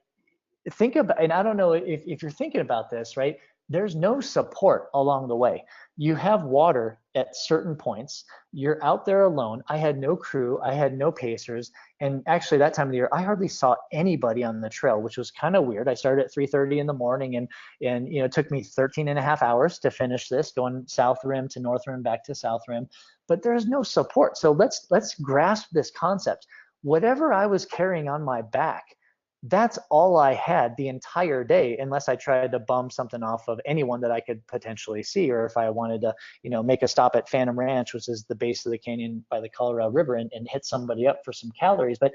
think about, and I don't know if you're thinking about this, right? there's no support along the way. You have water at certain points. You're out there alone. I had no crew. I had no pacers. And actually that time of the year, I hardly saw anybody on the trail, which was kind of weird. I started at 3:30 in the morning and it took me 13 and a half hours to finish this, going south rim to north rim, back to south rim. But there's no support. So let's grasp this concept. Whatever I was carrying on my back, that's all I had the entire day, unless I tried to bum something off of anyone that I could potentially see, or if I wanted to, make a stop at Phantom Ranch, which is the base of the canyon by the Colorado River, and hit somebody up for some calories. But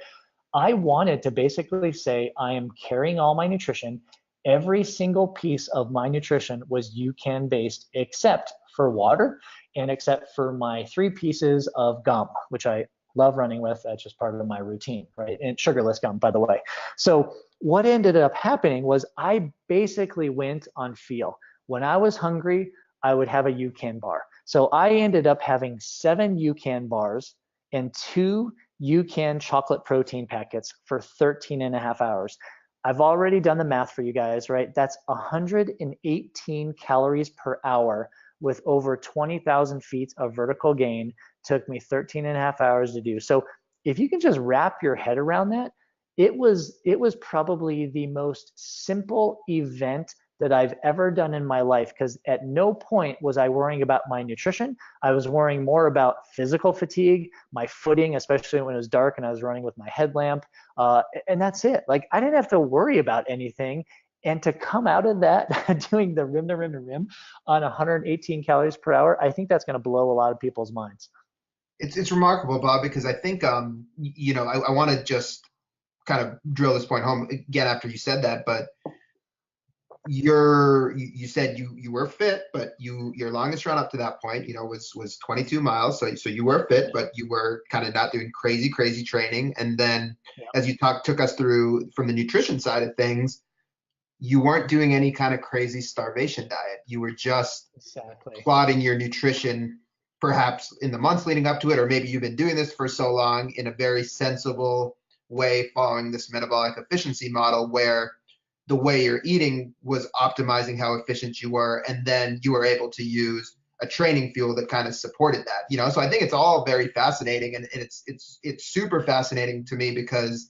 I wanted to basically say, I am carrying all my nutrition. Every single piece of my nutrition was UCAN based, except for water and except for my 3 pieces of gum, which I love running with. That's just part of my routine, right? And sugarless gum, by the way. So what ended up happening was I basically went on feel. When I was hungry, I would have a UCAN bar. So I ended up having 7 UCAN bars and 2 UCAN chocolate protein packets for 13 and a half hours. I've already done the math for you guys, right? That's 118 calories per hour with over 20,000 feet of vertical gain. Took me 13 and a half hours to do. So if you can just wrap your head around that, it was probably the most simple event that I've ever done in my life, because at no point was I worrying about my nutrition. I was worrying more about physical fatigue, my footing, especially when it was dark and I was running with my headlamp. And that's it. Like, I didn't have to worry about anything. And to come out of that doing the rim to rim to rim on 118 calories per hour, I think that's going to blow a lot of people's minds. It's remarkable, Bob, because I think I want to just kind of drill this point home again after you said that, but you said you were fit, but your longest run up to that point, was 22 miles. So you were fit, but you were kind of not doing crazy training. And then Yeah. as you took us through from the nutrition side of things, you weren't doing any kind of crazy starvation diet. You were just Exactly. plotting your nutrition perhaps in the months leading up to it, or maybe you've been doing this for so long in a very sensible way, following this metabolic efficiency model where the way you're eating was optimizing how efficient you were, and then you were able to use a training fuel that kind of supported that. So I think it's all very fascinating, and it's super fascinating to me, because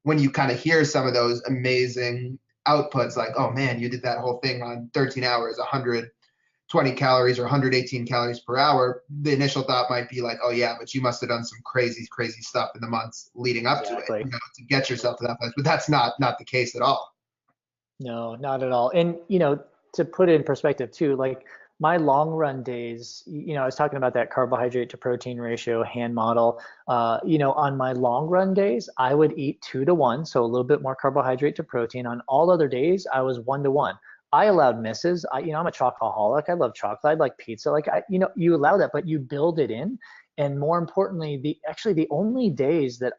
when you kind of hear some of those amazing outputs, like, oh man, you did that whole thing on 13 hours, 120 calories or 118 calories per hour, the initial thought might be like, oh yeah, but you must have done some crazy stuff in the months leading up to it, Exactly. to get yourself to that place. But that's not the case at all. No, not at all. And, to put it in perspective too, like my long run days, I was talking about that carbohydrate to protein ratio hand model. On my long run days, I would eat 2 to 1, so a little bit more carbohydrate to protein. On all other days, I was 1 to 1. I allowed misses. I'm a chocoholic. I love chocolate. I like pizza. Like, you allow that, but you build it in. And more importantly, the only days that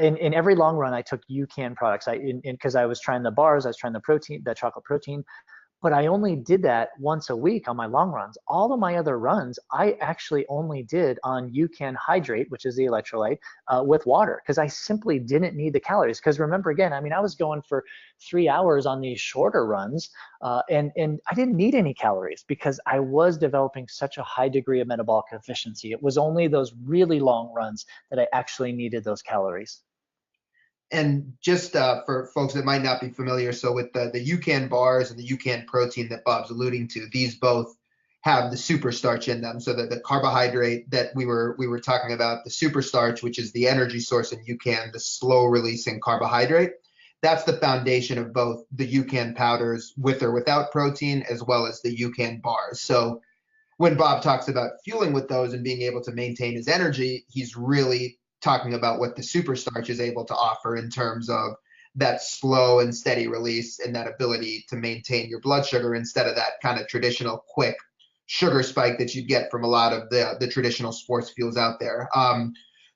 in every long run, I took UCAN products. Because I was trying the bars, I was trying the protein, the chocolate protein, but I only did that once a week on my long runs. All of my other runs, I actually only did on UCAN hydrate, which is the electrolyte, with water, because I simply didn't need the calories. Because remember, again, I was going for 3 hours on these shorter runs, and I didn't need any calories because I was developing such a high degree of metabolic efficiency. It was only those really long runs that I actually needed those calories. And just for folks that might not be familiar, so with the UCAN bars and the UCAN protein that Bob's alluding to, these both have the super starch in them. So that the carbohydrate that we were talking about, the super starch, which is the energy source in UCAN, the slow releasing carbohydrate, that's the foundation of both the UCAN powders with or without protein, as well as the UCAN bars. So when Bob talks about fueling with those and being able to maintain his energy, he's really talking about what the super starch is able to offer in terms of that slow and steady release and that ability to maintain your blood sugar instead of that kind of traditional quick sugar spike that you'd get from a lot of the traditional sports fuels out there.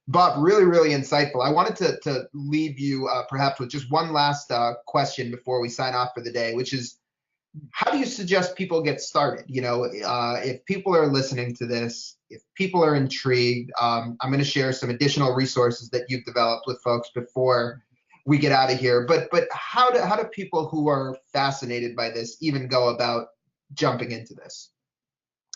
Bob, really insightful. I wanted to leave you perhaps with just one last question before we sign off for the day, which is, how do you suggest people get started? If people are listening to this, if people are intrigued, I'm going to share some additional resources that you've developed with folks before we get out of here. But how do people who are fascinated by this even go about jumping into this?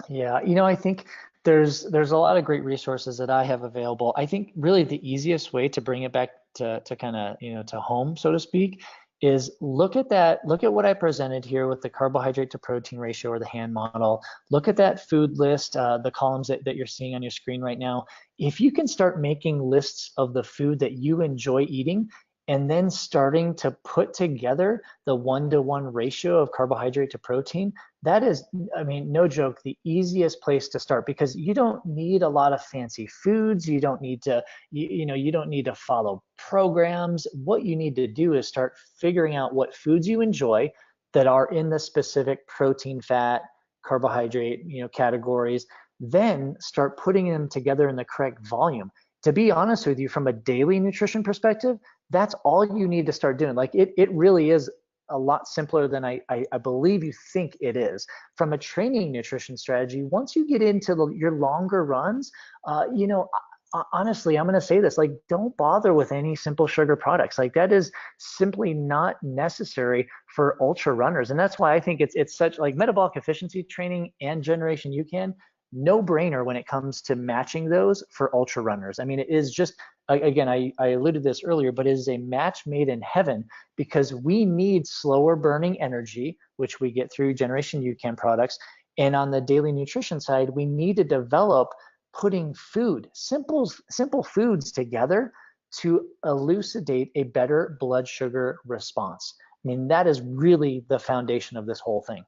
Yeah, I think there's a lot of great resources that I have available. I think really the easiest way to bring it back to kind of, to home, so to speak, is look at what I presented here with the carbohydrate to protein ratio or the hand model. Look at that food list, the columns that you're seeing on your screen right now. If you can start making lists of the food that you enjoy eating, and then starting to put together the 1-to-1 ratio of carbohydrate to protein, that is, I mean, no joke, the easiest place to start, because you don't need a lot of fancy foods. You don't need to, you don't need to follow programs. What you need to do is start figuring out what foods you enjoy that are in the specific protein, fat, carbohydrate, categories. Then start putting them together in the correct volume. To be honest with you, from a daily nutrition perspective, that's all you need to start doing. Like it really is a lot simpler than I believe you think it is. From a training nutrition strategy, once you get into your longer runs, honestly, I'm going to say this, like, don't bother with any simple sugar products. Like, that is simply not necessary for ultra runners. And that's why I think it's such, like, metabolic efficiency training and Generation UCAN, no brainer when it comes to matching those for ultra runners. I mean, it is just, again, I alluded to this earlier, but it is a match made in heaven, because we need slower burning energy, which we get through Generation UCAN products. And on the daily nutrition side, we need to develop putting simple foods together to elucidate a better blood sugar response. I mean, that is really the foundation of this whole thing.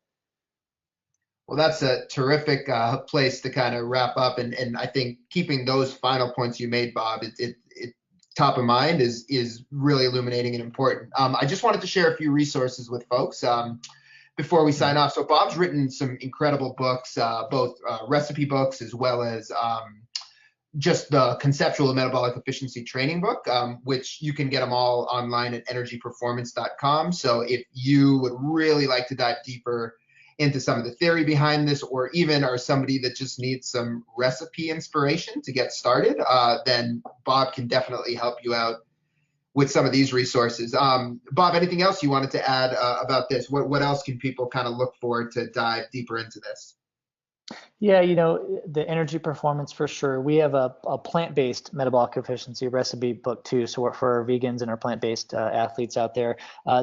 Well, that's a terrific place to kind of wrap up, and I think keeping those final points you made, Bob, it top of mind is really illuminating and important. I just wanted to share a few resources with folks before we sign off. So Bob's written some incredible books, both recipe books as well as just the conceptual metabolic efficiency training book, which you can get them all online at energyperformance.com. So if you would really like to dive deeper into some of the theory behind this, or even are somebody that just needs some recipe inspiration to get started, then Bob can definitely help you out with some of these resources. Bob, anything else you wanted to add about this? What else can people kind of look for to dive deeper into this? Yeah, the energy performance for sure. We have a plant-based metabolic efficiency recipe book too. So for our vegans and our plant-based athletes out there,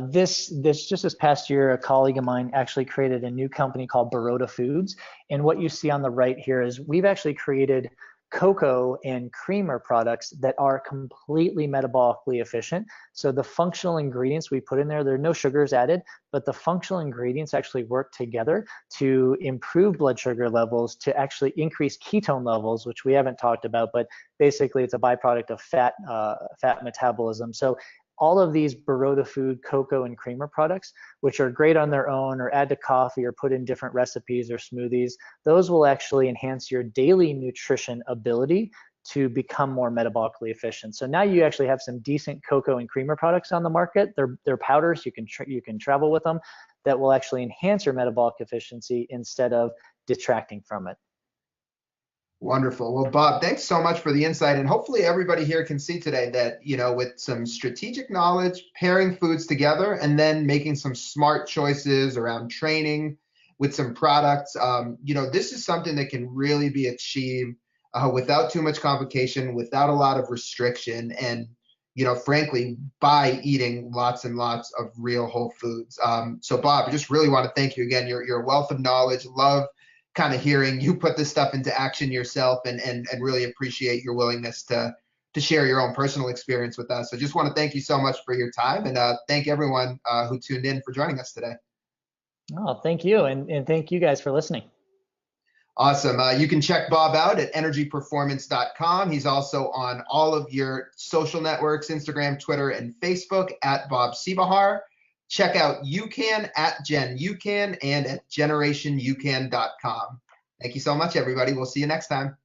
this past year, a colleague of mine actually created a new company called Baroda Foods. And what you see on the right here is we've actually created cocoa and creamer products that are completely metabolically efficient. So the functional ingredients we put in there are no sugars added, but the functional ingredients actually work together to improve blood sugar levels, to actually increase ketone levels, which we haven't talked about, but basically it's a byproduct of fat metabolism. So all of these Baroda Food cocoa and creamer products, which are great on their own or add to coffee or put in different recipes or smoothies, those will actually enhance your daily nutrition ability to become more metabolically efficient. So now you actually have some decent cocoa and creamer products on the market. They're powders. You can travel with them, that will actually enhance your metabolic efficiency instead of detracting from it. Wonderful. Well, Bob, thanks so much for the insight. And hopefully everybody here can see today that, with some strategic knowledge, pairing foods together, and then making some smart choices around training with some products, this is something that can really be achieved without too much complication, without a lot of restriction, and, frankly, by eating lots and lots of real whole foods. So, Bob, I just really want to thank you again. You're a wealth of knowledge. Love kind of hearing you put this stuff into action yourself, and really appreciate your willingness to share your own personal experience with us. So just want to thank you so much for your time, and thank everyone who tuned in for joining us today. Oh, thank you. And thank you guys for listening. Awesome. You can check Bob out at energyperformance.com. He's also on all of your social networks, Instagram, Twitter, and Facebook at Bob Seebohar. Check out UCAN at Gen UCAN and at GenerationUCAN.com. Thank you so much, everybody. We'll see you next time.